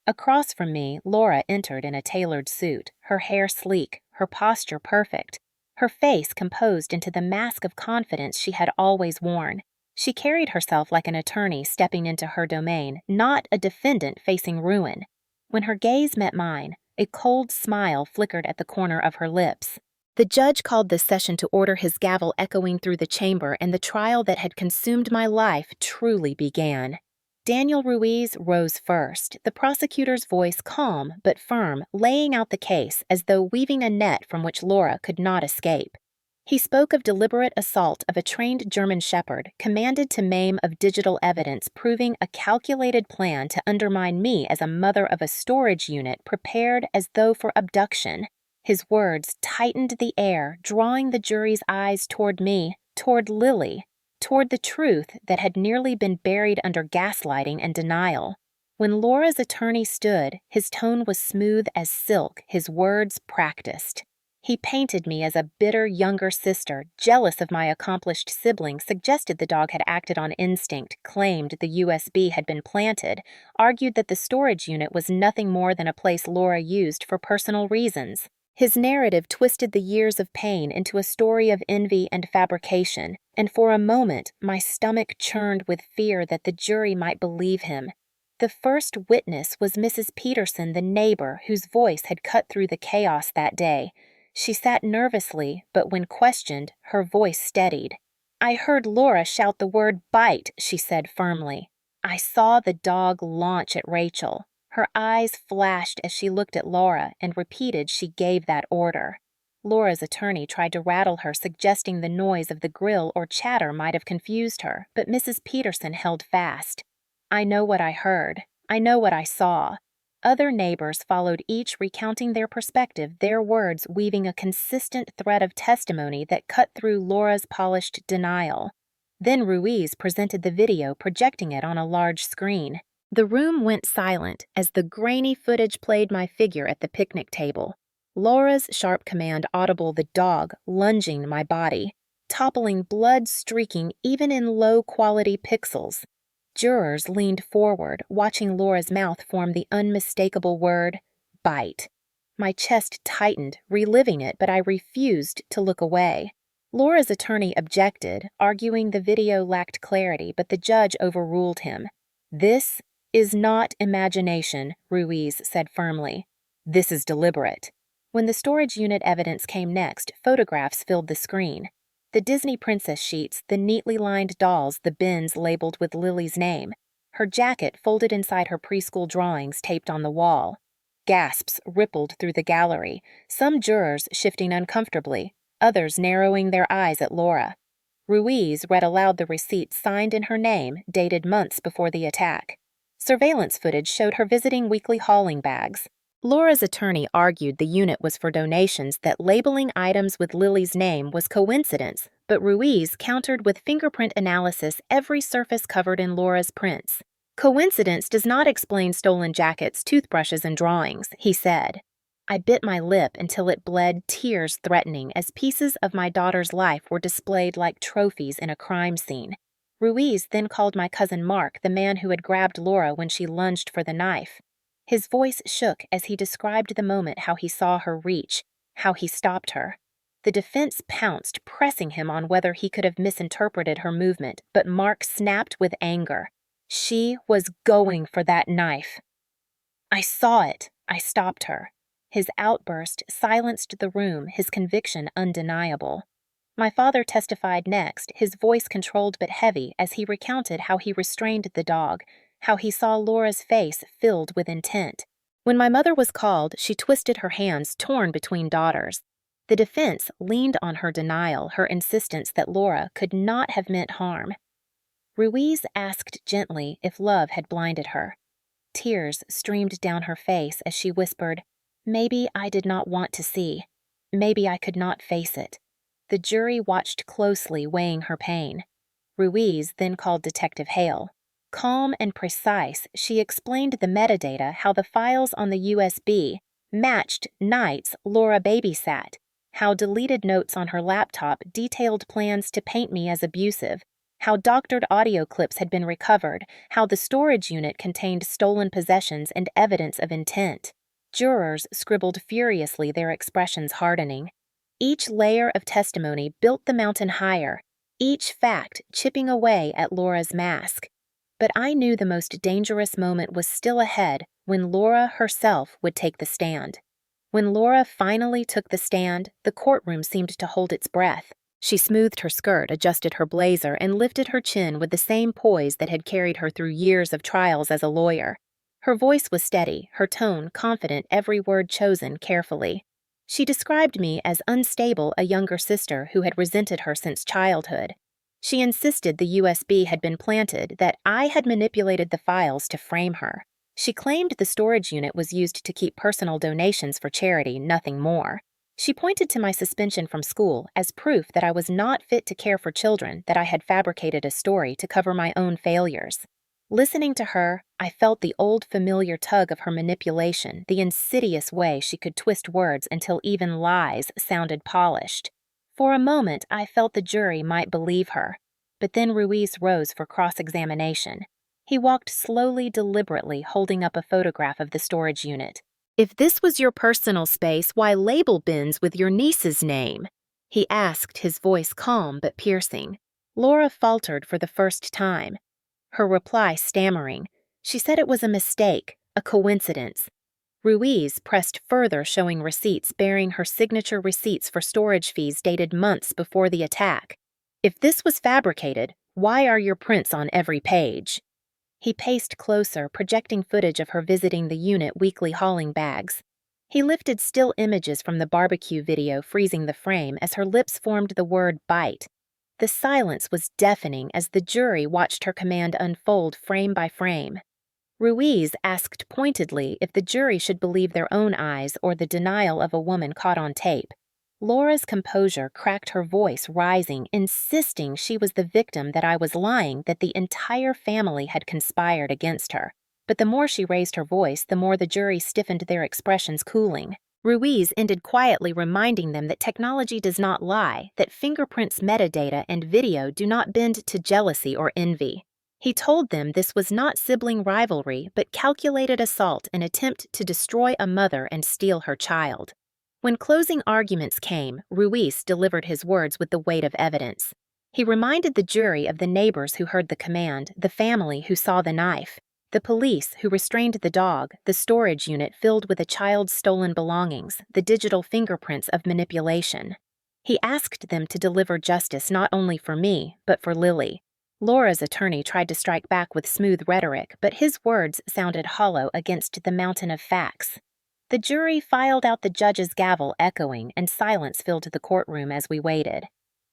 Across from me, Laura entered in a tailored suit, her hair sleek, her posture perfect, her face composed into the mask of confidence she had always worn. She carried herself like an attorney stepping into her domain, not a defendant facing ruin. When her gaze met mine, a cold smile flickered at the corner of her lips. The judge called this session to order, his gavel echoing through the chamber, and the trial that had consumed my life truly began. Daniel Ruiz rose first, the prosecutor's voice calm but firm, laying out the case as though weaving a net from which Laura could not escape. He spoke of deliberate assault of a trained German shepherd, commanded to maim, of digital evidence proving a calculated plan to undermine me as a mother of a storage unit prepared as though for abduction. His words tightened the air, drawing the jury's eyes toward me, toward Lily, toward the truth that had nearly been buried under gaslighting and denial. When Laura's attorney stood, his tone was smooth as silk, his words practiced. He painted me as a bitter younger sister, jealous of my accomplished sibling, suggested the dog had acted on instinct, claimed the USB had been planted, argued that the storage unit was nothing more than a place Laura used for personal reasons. His narrative twisted the years of pain into a story of envy and fabrication, and for a moment my stomach churned with fear that the jury might believe him. The first witness was Mrs. Peterson, the neighbor whose voice had cut through the chaos that day. She sat nervously, but when questioned, her voice steadied. "I heard Laura shout the word 'bite,'" she said firmly. "I saw the dog launch at Rachel." Her eyes flashed as she looked at Laura and repeated she gave that order. Laura's attorney tried to rattle her, suggesting the noise of the grill or chatter might have confused her, but Mrs. Peterson held fast. "I know what I heard. I know what I saw." Other neighbors followed, each recounting their perspective, their words weaving a consistent thread of testimony that cut through Laura's polished denial. Then Ruiz presented the video, projecting it on a large screen. The room went silent as the grainy footage played my figure at the picnic table. Laura's sharp command audible, the dog lunging my body, toppling, blood streaking even in low-quality pixels. Jurors leaned forward, watching Laura's mouth form the unmistakable word, "bite." My chest tightened, reliving it, but I refused to look away. Laura's attorney objected, arguing the video lacked clarity, but the judge overruled him. "This is not imagination," Ruiz said firmly. "This is deliberate." When the storage unit evidence came next, photographs filled the screen. The Disney princess sheets, the neatly lined dolls, the bins labeled with Lily's name, her jacket folded inside her preschool drawings taped on the wall. Gasps rippled through the gallery, some jurors shifting uncomfortably, others narrowing their eyes at Laura. Ruiz read aloud the receipt signed in her name, dated months before the attack. Surveillance footage showed her visiting weekly hauling bags. Laura's attorney argued the unit was for donations, that labeling items with Lily's name was coincidence, but Ruiz countered with fingerprint analysis every surface covered in Laura's prints. "Coincidence does not explain stolen jackets, toothbrushes, and drawings," he said. I bit my lip until it bled, tears threatening, as pieces of my daughter's life were displayed like trophies in a crime scene. Ruiz then called my cousin Mark, the man who had grabbed Laura when she lunged for the knife. His voice shook as he described the moment, how he saw her reach, how he stopped her. The defense pounced, pressing him on whether he could have misinterpreted her movement, but Mark snapped with anger. She was going for that knife. "I saw it," I stopped her. His outburst silenced the room, his conviction undeniable. My father testified next, his voice controlled but heavy, as he recounted how he restrained the dog, how he saw Laura's face filled with intent. When my mother was called, she twisted her hands, torn between daughters. The defense leaned on her denial, her insistence that Laura could not have meant harm. Ruiz asked gently if love had blinded her. Tears streamed down her face as she whispered, "Maybe I did not want to see. Maybe I could not face it." The jury watched closely, weighing her pain. Ruiz then called Detective Hale. Calm and precise, she explained the metadata, how the files on the USB matched nights Laura babysat, how deleted notes on her laptop detailed plans to paint me as abusive, how doctored audio clips had been recovered, how the storage unit contained stolen possessions and evidence of intent. Jurors scribbled furiously, their expressions hardening. Each layer of testimony built the mountain higher, each fact chipping away at Laura's mask. But I knew the most dangerous moment was still ahead, when Laura herself would take the stand. When Laura finally took the stand, the courtroom seemed to hold its breath. She smoothed her skirt, adjusted her blazer, and lifted her chin with the same poise that had carried her through years of trials as a lawyer. Her voice was steady, her tone confident, every word chosen carefully. She described me as unstable, a younger sister who had resented her since childhood. She insisted the USB had been planted, that I had manipulated the files to frame her. She claimed the storage unit was used to keep personal donations for charity, nothing more. She pointed to my suspension from school as proof that I was not fit to care for children, that I had fabricated a story to cover my own failures. Listening to her, I felt the old familiar tug of her manipulation, the insidious way she could twist words until even lies sounded polished. For a moment, I felt the jury might believe her. But then Ruiz rose for cross-examination. He walked slowly, deliberately, holding up a photograph of the storage unit. "If this was your personal space, why label bins with your niece's name?" he asked, his voice calm but piercing. Laura faltered for the first time, her reply stammering. She said it was a mistake, a coincidence. Ruiz pressed further, showing receipts bearing her signature receipts for storage fees dated months before the attack. "If this was fabricated, why are your prints on every page?" He paced closer, projecting footage of her visiting the unit weekly hauling bags. He lifted still images from the barbecue video, freezing the frame as her lips formed the word bite. The silence was deafening as the jury watched her command unfold frame by frame. Ruiz asked pointedly if the jury should believe their own eyes or the denial of a woman caught on tape. Laura's composure cracked, her voice rising, insisting she was the victim, that I was lying, that the entire family had conspired against her. But the more she raised her voice, the more the jury stiffened, their expressions cooling. Ruiz ended quietly, reminding them that technology does not lie, that fingerprints, metadata, and video do not bend to jealousy or envy. He told them this was not sibling rivalry, but calculated assault, an attempt to destroy a mother and steal her child. When closing arguments came, Ruiz delivered his words with the weight of evidence. He reminded the jury of the neighbors who heard the command, the family who saw the knife, the police who restrained the dog, the storage unit filled with a child's stolen belongings, the digital fingerprints of manipulation. He asked them to deliver justice not only for me, but for Lily. Laura's attorney tried to strike back with smooth rhetoric, but his words sounded hollow against the mountain of facts. The jury filed out, the judge's gavel echoing, and silence filled the courtroom as we waited.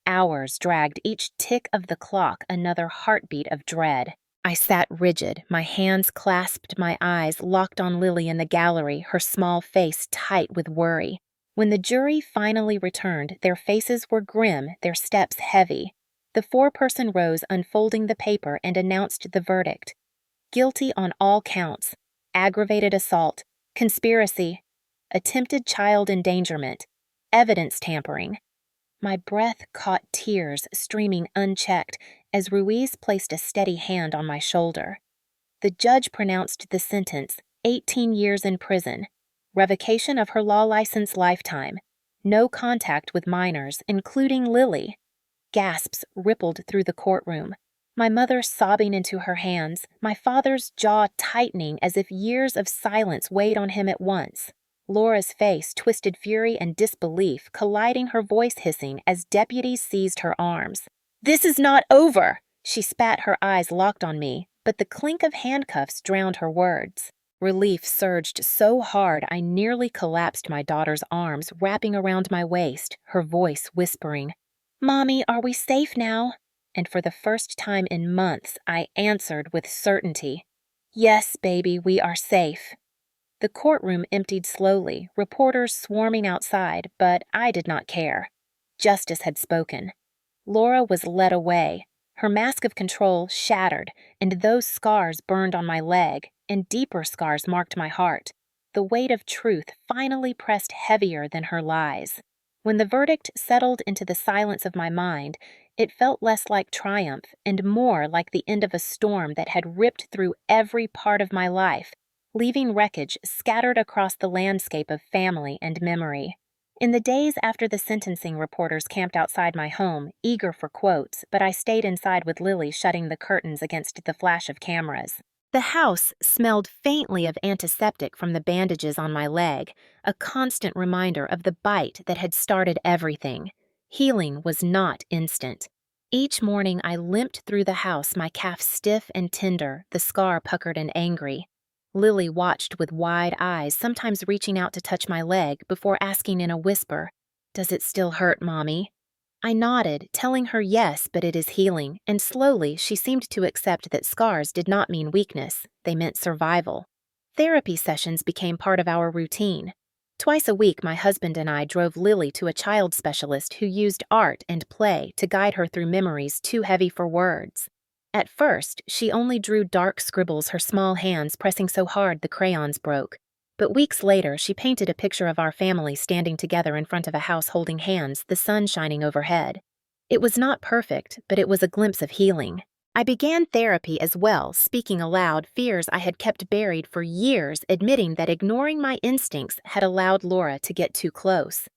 Hours dragged, each tick of the clock another heartbeat of dread. I sat rigid, my hands clasped, my eyes locked on Lily in the gallery, her small face tight with worry. When the jury finally returned, their faces were grim, their steps heavy. The foreperson rose, unfolding the paper, and announced the verdict. Guilty on all counts: aggravated assault, conspiracy, attempted child endangerment, evidence tampering. My breath caught tears streaming unchecked as Ruiz placed a steady hand on my shoulder. The judge pronounced the sentence: 18 years in prison, revocation of her law license lifetime, no contact with minors, including Lily. Gasps rippled through the courtroom, my mother sobbing into her hands, my father's jaw tightening as if years of silence weighed on him at once. Laura's face twisted, fury and disbelief colliding, her voice hissing as deputies seized her arms. "This is not over!" She spat, her eyes locked on me, but the clink of handcuffs drowned her words. Relief surged so hard I nearly collapsed, my daughter's arms wrapping around my waist, her voice whispering, "Mommy, are we safe now?" And for the first time in months, I answered with certainty, "Yes, baby, we are safe." The courtroom emptied slowly, reporters swarming outside, but I did not care. Justice had spoken. Laura was led away, her mask of control shattered, and those scars burned on my leg, and deeper scars marked my heart. The weight of truth finally pressed heavier than her lies. When the verdict settled into the silence of my mind, It felt less like triumph and more like the end of a storm that had ripped through every part of my life, leaving wreckage scattered across the landscape of family and memory. In the days after the sentencing reporters camped outside my home, eager for quotes, but I stayed inside with Lily shutting the curtains against the flash of cameras. The house smelled faintly of antiseptic from the bandages on my leg, a constant reminder of the bite that had started everything. Healing was not instant. Each morning I limped through the house, my calf stiff and tender, the scar puckered and angry. Lily watched with wide eyes, sometimes reaching out to touch my leg before asking in a whisper, "Does it still hurt, Mommy?" I nodded, telling her yes, but it is healing, and slowly she seemed to accept that scars did not mean weakness, they meant survival. Therapy sessions became part of our routine. Twice a week, my husband and I drove Lily to a child specialist who used art and play to guide her through memories too heavy for words. At first, she only drew dark scribbles, her small hands pressing so hard the crayons broke. But weeks later, she painted a picture of our family standing together in front of a house holding hands, the sun shining overhead. It was not perfect, but it was a glimpse of healing. I began therapy as well, speaking aloud fears I had kept buried for years, admitting that ignoring my instincts had allowed Laura to get too close.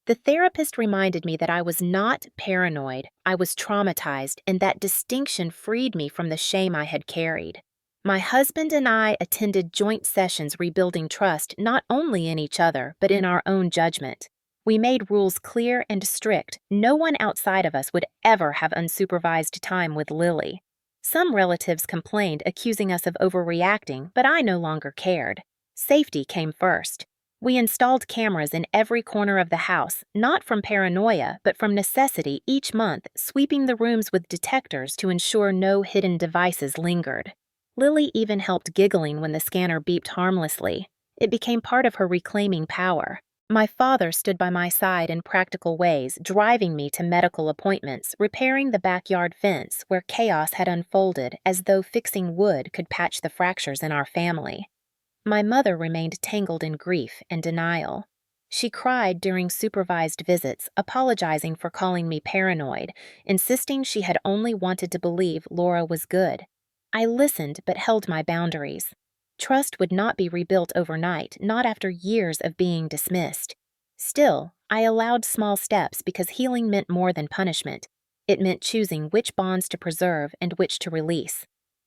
The therapist reminded me that I was not paranoid, I was traumatized, and that distinction freed me from the shame I had carried. My husband and I attended joint sessions rebuilding trust not only in each other, but in our own judgment. We made rules clear and strict. No one outside of us would ever have unsupervised time with Lily. Some relatives complained, accusing us of overreacting, but I no longer cared. Safety came first. We installed cameras in every corner of the house, not from paranoia, but from necessity each month, sweeping the rooms with detectors to ensure no hidden devices lingered. Lily even helped giggling when the scanner beeped harmlessly. It became part of her reclaiming power. My father stood by my side in practical ways, driving me to medical appointments, repairing the backyard fence where chaos had unfolded as though fixing wood could patch the fractures in our family. My mother remained tangled in grief and denial. She cried during supervised visits, apologizing for calling me paranoid, insisting she had only wanted to believe Laura was good. I listened but held my boundaries. Trust would not be rebuilt overnight, not after years of being dismissed. Still, I allowed small steps because healing meant more than punishment. It meant choosing which bonds to preserve and which to release.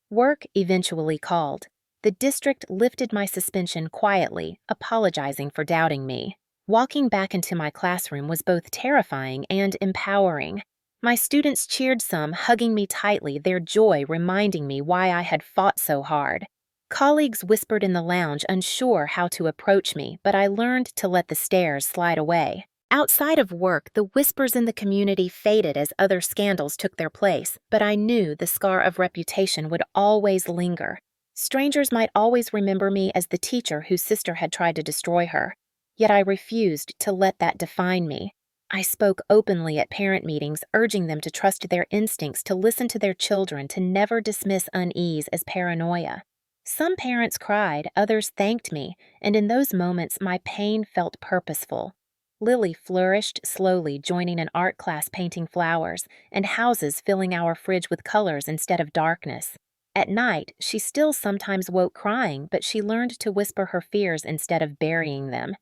Work eventually called. The district lifted my suspension quietly, apologizing for doubting me. Walking back into my classroom was both terrifying and empowering. My students cheered some, hugging me tightly, their joy reminding me why I had fought so hard. Colleagues whispered in the lounge, unsure how to approach me, but I learned to let the stares slide away. Outside of work, the whispers in the community faded as other scandals took their place, but I knew the scar of reputation would always linger. Strangers might always remember me as the teacher whose sister had tried to destroy her. Yet I refused to let that define me. I spoke openly at parent meetings, urging them to trust their instincts, to listen to their children, to never dismiss unease as paranoia. Some parents cried, others thanked me, and in those moments my pain felt purposeful. Lily flourished slowly, joining an art class painting flowers, and houses filling our fridge with colors instead of darkness. At night, she still sometimes woke crying, but she learned to whisper her fears instead of burying them.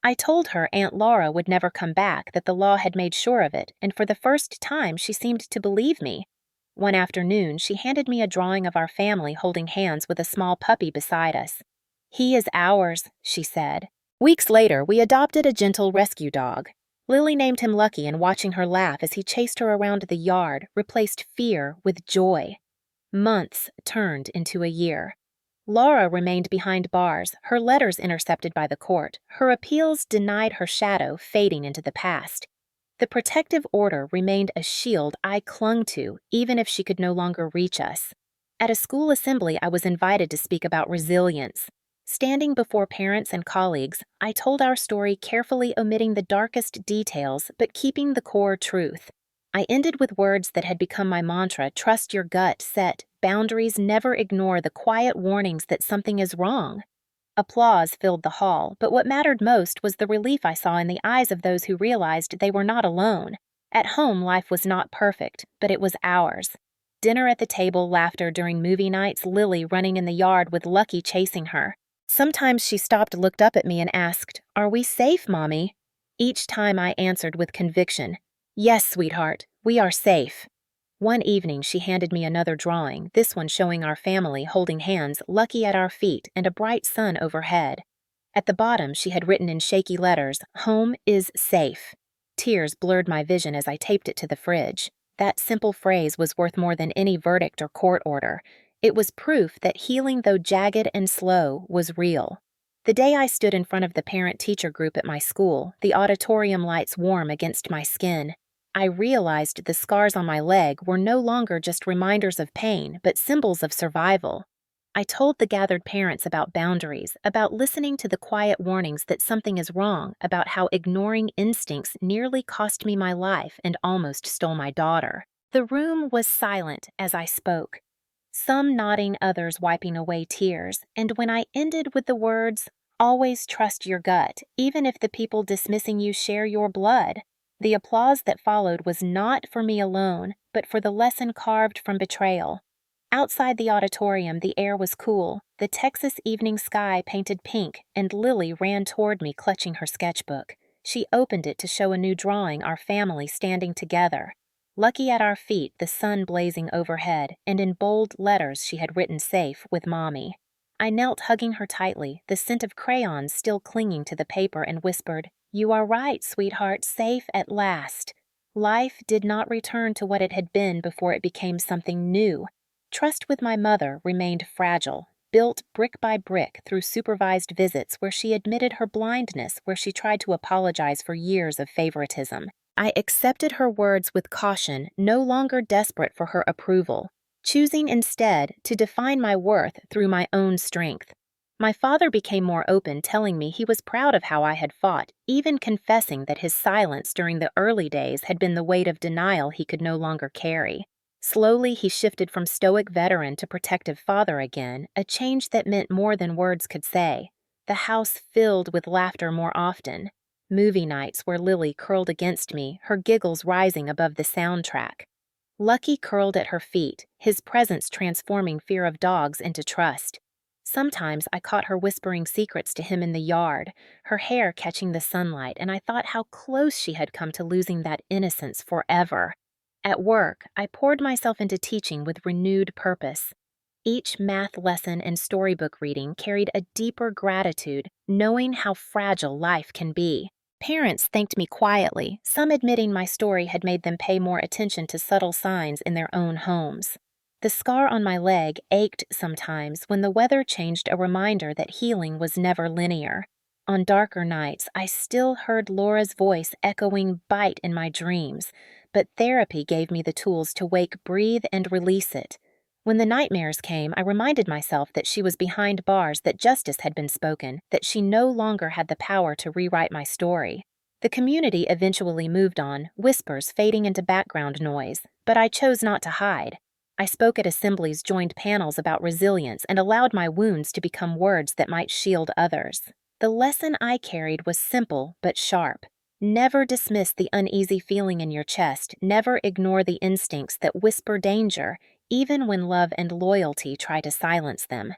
I told her Aunt Laura would never come back, that the law had made sure of it, and for the first time she seemed to believe me. One afternoon, she handed me a drawing of our family holding hands with a small puppy beside us. "He is ours," she said. Weeks later, we adopted a gentle rescue dog. Lily named him Lucky, and watching her laugh as he chased her around the yard replaced fear with joy. Months turned into a year. Laura remained behind bars, her letters intercepted by the court, her appeals denied, her shadow fading into the past. The protective order remained a shield I clung to, even if she could no longer reach us. At a school assembly, I was invited to speak about resilience. Standing before parents and colleagues, I told our story, carefully omitting the darkest details but keeping the core truth. I ended with words that had become my mantra: trust your gut, set boundaries, never ignore the quiet warnings that something is wrong. Applause filled the hall, but what mattered most was the relief I saw in the eyes of those who realized they were not alone. At home, life was not perfect, but it was ours. Dinner at the table, laughter during movie nights, Lily running in the yard with Lucky chasing her. Sometimes she stopped, looked up at me, and asked, "Are we safe, Mommy?" Each time I answered with conviction, "Yes, sweetheart, we are safe." One evening, she handed me another drawing, this one showing our family holding hands, Lucky at our feet, and a bright sun overhead. At the bottom, she had written in shaky letters, "Home is safe." Tears blurred my vision as I taped it to the fridge. That simple phrase was worth more than any verdict or court order. It was proof that healing, though jagged and slow, was real. The day I stood in front of the parent-teacher group at my school, the auditorium lights warm against my skin, I realized the scars on my leg were no longer just reminders of pain, but symbols of survival. I told the gathered parents about boundaries, about listening to the quiet warnings that something is wrong, about how ignoring instincts nearly cost me my life and almost stole my daughter. The room was silent as I spoke, some nodding, others wiping away tears, and when I ended with the words, "Always trust your gut, even if the people dismissing you share your blood," the applause that followed was not for me alone, but for the lesson carved from betrayal. Outside the auditorium, the air was cool, the Texas evening sky painted pink, and Lily ran toward me clutching her sketchbook. She opened it to show a new drawing, our family standing together. Lucky at our feet, the sun blazing overhead, and in bold letters she had written "Safe with Mommy." I knelt hugging her tightly, the scent of crayons still clinging to the paper, and whispered, "You are right, sweetheart, safe at last." Life did not return to what it had been before it became something new. Trust with my mother remained fragile, built brick by brick through supervised visits where she admitted her blindness, where she tried to apologize for years of favoritism. I accepted her words with caution, no longer desperate for her approval, choosing instead to define my worth through my own strength. My father became more open, telling me he was proud of how I had fought, even confessing that his silence during the early days had been the weight of denial he could no longer carry. Slowly, he shifted from stoic veteran to protective father again, a change that meant more than words could say. The house filled with laughter more often. Movie nights where Lily curled against me, her giggles rising above the soundtrack. Lucky curled at her feet, his presence transforming fear of dogs into trust. Sometimes I caught her whispering secrets to him in the yard, her hair catching the sunlight, and I thought how close she had come to losing that innocence forever. At work, I poured myself into teaching with renewed purpose. Each math lesson and storybook reading carried a deeper gratitude, knowing how fragile life can be. Parents thanked me quietly, some admitting my story had made them pay more attention to subtle signs in their own homes. The scar on my leg ached sometimes when the weather changed, a reminder that healing was never linear. On darker nights, I still heard Laura's voice echoing "bite" in my dreams, but therapy gave me the tools to wake, breathe, and release it. When the nightmares came, I reminded myself that she was behind bars, that justice had been spoken, that she no longer had the power to rewrite my story. The community eventually moved on, whispers fading into background noise, but I chose not to hide. I spoke at assemblies, joined panels about resilience, and allowed my wounds to become words that might shield others. The lesson I carried was simple but sharp. Never dismiss the uneasy feeling in your chest, never ignore the instincts that whisper danger, even when love and loyalty try to silence them.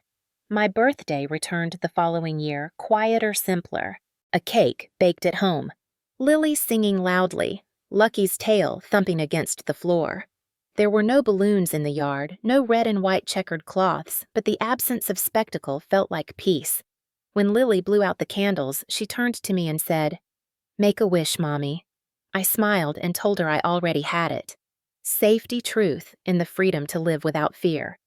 My birthday returned the following year, quieter, simpler. A cake baked at home. Lily singing loudly, Lucky's tail thumping against the floor. There were no balloons in the yard, no red and white checkered cloths, but the absence of spectacle felt like peace. When Lily blew out the candles, she turned to me and said, "Make a wish, Mommy." I smiled and told her I already had it. Safety, truth, and the freedom to live without fear.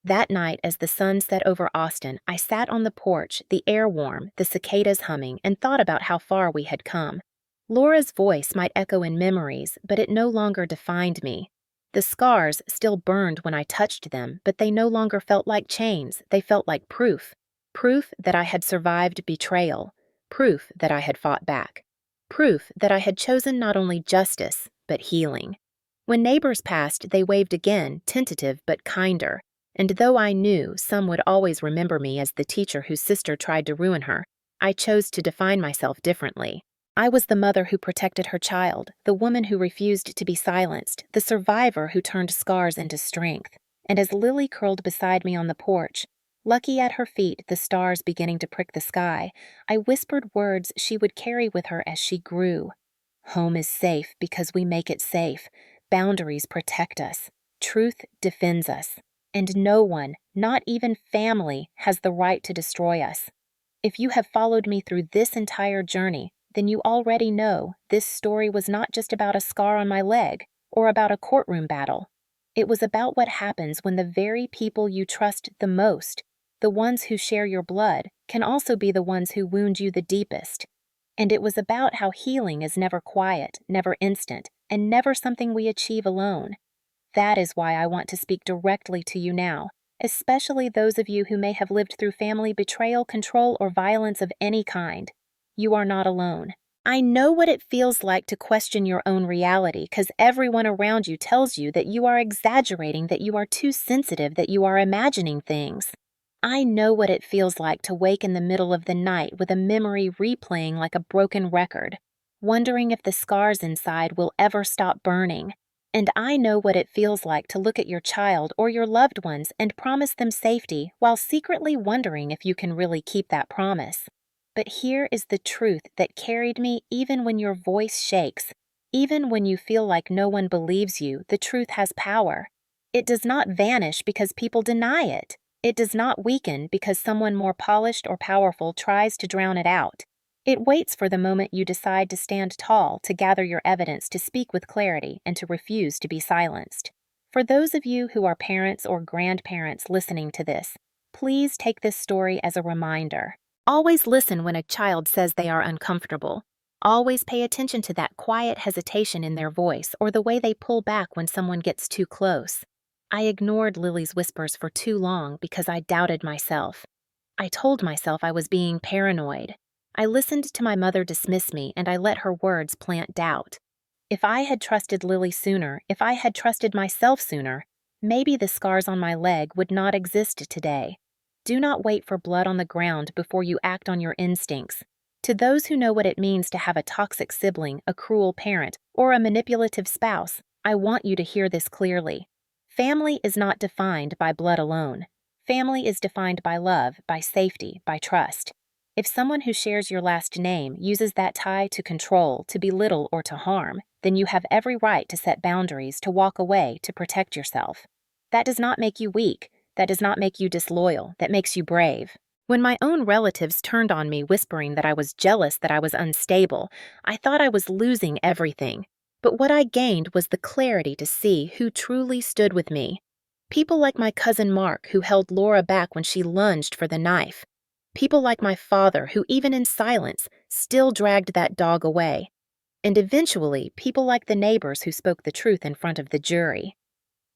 That night, as the sun set over Austin, I sat on the porch, the air warm, the cicadas humming, and thought about how far we had come. Laura's voice might echo in memories, but it no longer defined me. The scars still burned when I touched them, but they no longer felt like chains, they felt like proof. Proof that I had survived betrayal. Proof that I had fought back. Proof that I had chosen not only justice, but healing. When neighbors passed, they waved again, tentative but kinder, and though I knew some would always remember me as the teacher whose sister tried to ruin her, I chose to define myself differently. I was the mother who protected her child, the woman who refused to be silenced, the survivor who turned scars into strength. And as Lily curled beside me on the porch, lucky at her feet, the stars beginning to prick the sky, I whispered words she would carry with her as she grew. Home is safe because we make it safe. Boundaries protect us. Truth defends us. And no one, not even family, has the right to destroy us. If you have followed me through this entire journey, then you already know this story was not just about a scar on my leg or about a courtroom battle. It was about what happens when the very people you trust the most, the ones who share your blood, can also be the ones who wound you the deepest. And it was about how healing is never quiet, never instant, and never something we achieve alone. That is why I want to speak directly to you now, especially those of you who may have lived through family betrayal, control, or violence of any kind. You are not alone. I know what it feels like to question your own reality because everyone around you tells you that you are exaggerating, that you are too sensitive, that you are imagining things. I know what it feels like to wake in the middle of the night with a memory replaying like a broken record, wondering if the scars inside will ever stop burning. And I know what it feels like to look at your child or your loved ones and promise them safety while secretly wondering if you can really keep that promise. But here is the truth that carried me even when your voice shakes. Even when you feel like no one believes you, the truth has power. It does not vanish because people deny it. It does not weaken because someone more polished or powerful tries to drown it out. It waits for the moment you decide to stand tall, to gather your evidence, to speak with clarity, and to refuse to be silenced. For those of you who are parents or grandparents listening to this, please take this story as a reminder. Always listen when a child says they are uncomfortable. Always pay attention to that quiet hesitation in their voice or the way they pull back when someone gets too close. I ignored Lily's whispers for too long because I doubted myself. I told myself I was being paranoid. I listened to my mother dismiss me, and I let her words plant doubt. If I had trusted Lily sooner, if I had trusted myself sooner, maybe the scars on my leg would not exist today. Do not wait for blood on the ground before you act on your instincts. To those who know what it means to have a toxic sibling, a cruel parent, or a manipulative spouse, I want you to hear this clearly. Family is not defined by blood alone. Family is defined by love, by safety, by trust. If someone who shares your last name uses that tie to control, to belittle, or to harm, then you have every right to set boundaries, to walk away, to protect yourself. That does not make you weak. That does not make you disloyal. That makes you brave. When my own relatives turned on me whispering that I was jealous, that I was unstable, I thought I was losing everything. But what I gained was the clarity to see who truly stood with me. People like my cousin Mark, who held Laura back when she lunged for the knife. People like my father, who even in silence, still dragged that dog away. And eventually, people like the neighbors who spoke the truth in front of the jury.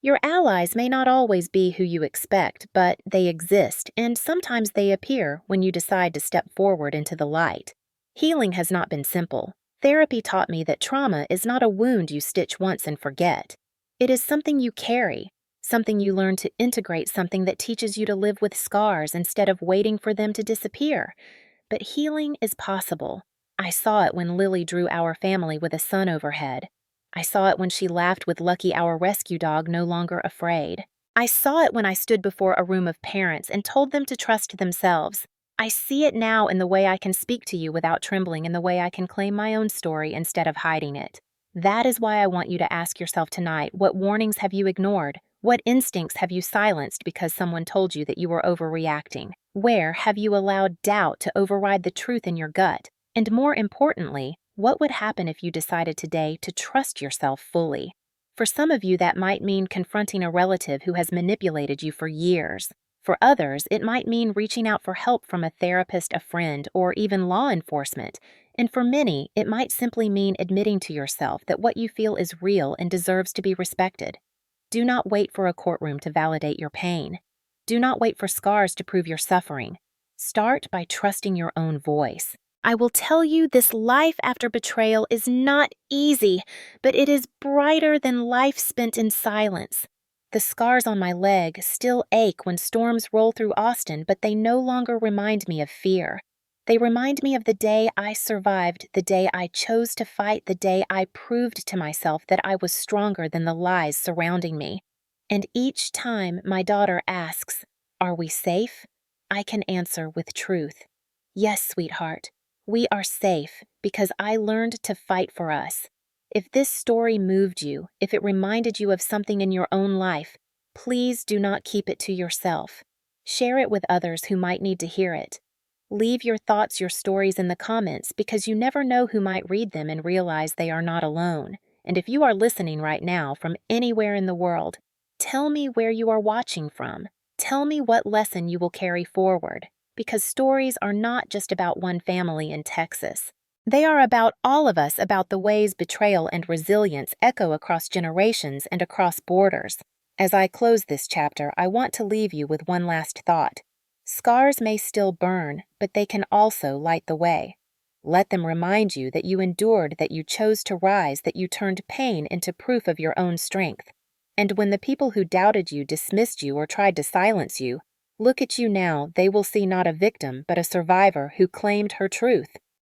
Your allies may not always be who you expect, but they exist, and sometimes they appear when you decide to step forward into the light. Healing has not been simple. Therapy taught me that trauma is not a wound you stitch once and forget. It is something you carry, something you learn to integrate, something that teaches you to live with scars instead of waiting for them to disappear. But healing is possible. I saw it when Lily drew our family with a sun overhead. I saw it when she laughed with Lucky, our rescue dog, no longer afraid. I saw it when I stood before a room of parents and told them to trust themselves. I see it now in the way I can speak to you without trembling, in the way I can claim my own story instead of hiding it. That is why I want you to ask yourself tonight, what warnings have you ignored? What instincts have you silenced because someone told you that you were overreacting? Where have you allowed doubt to override the truth in your gut? And more importantly, what would happen if you decided today to trust yourself fully? For some of you, that might mean confronting a relative who has manipulated you for years. For others, it might mean reaching out for help from a therapist, a friend, or even law enforcement. And for many, it might simply mean admitting to yourself that what you feel is real and deserves to be respected. Do not wait for a courtroom to validate your pain. Do not wait for scars to prove your suffering. Start by trusting your own voice. I will tell you, this life after betrayal is not easy, but it is brighter than life spent in silence. The scars on my leg still ache when storms roll through Austin, but they no longer remind me of fear. They remind me of the day I survived, the day I chose to fight, the day I proved to myself that I was stronger than the lies surrounding me. And each time my daughter asks, "Are we safe?" I can answer with truth. Yes, sweetheart, we are safe because I learned to fight for us. If this story moved you, if it reminded you of something in your own life, please do not keep it to yourself. Share it with others who might need to hear it. Leave your thoughts, your stories in the comments because you never know who might read them and realize they are not alone. And if you are listening right now from anywhere in the world, tell me where you are watching from. Tell me what lesson you will carry forward, because stories are not just about one family in Texas. They are about all of us, about the ways betrayal and resilience echo across generations and across borders. As I close this chapter, I want to leave you with one last thought. Scars may still burn, but they can also light the way. Let them remind you that you endured, that you chose to rise, that you turned pain into proof of your own strength. And when the people who doubted you, dismissed you, or tried to silence you, look at you now, they will see not a victim, but a survivor who claimed her truth.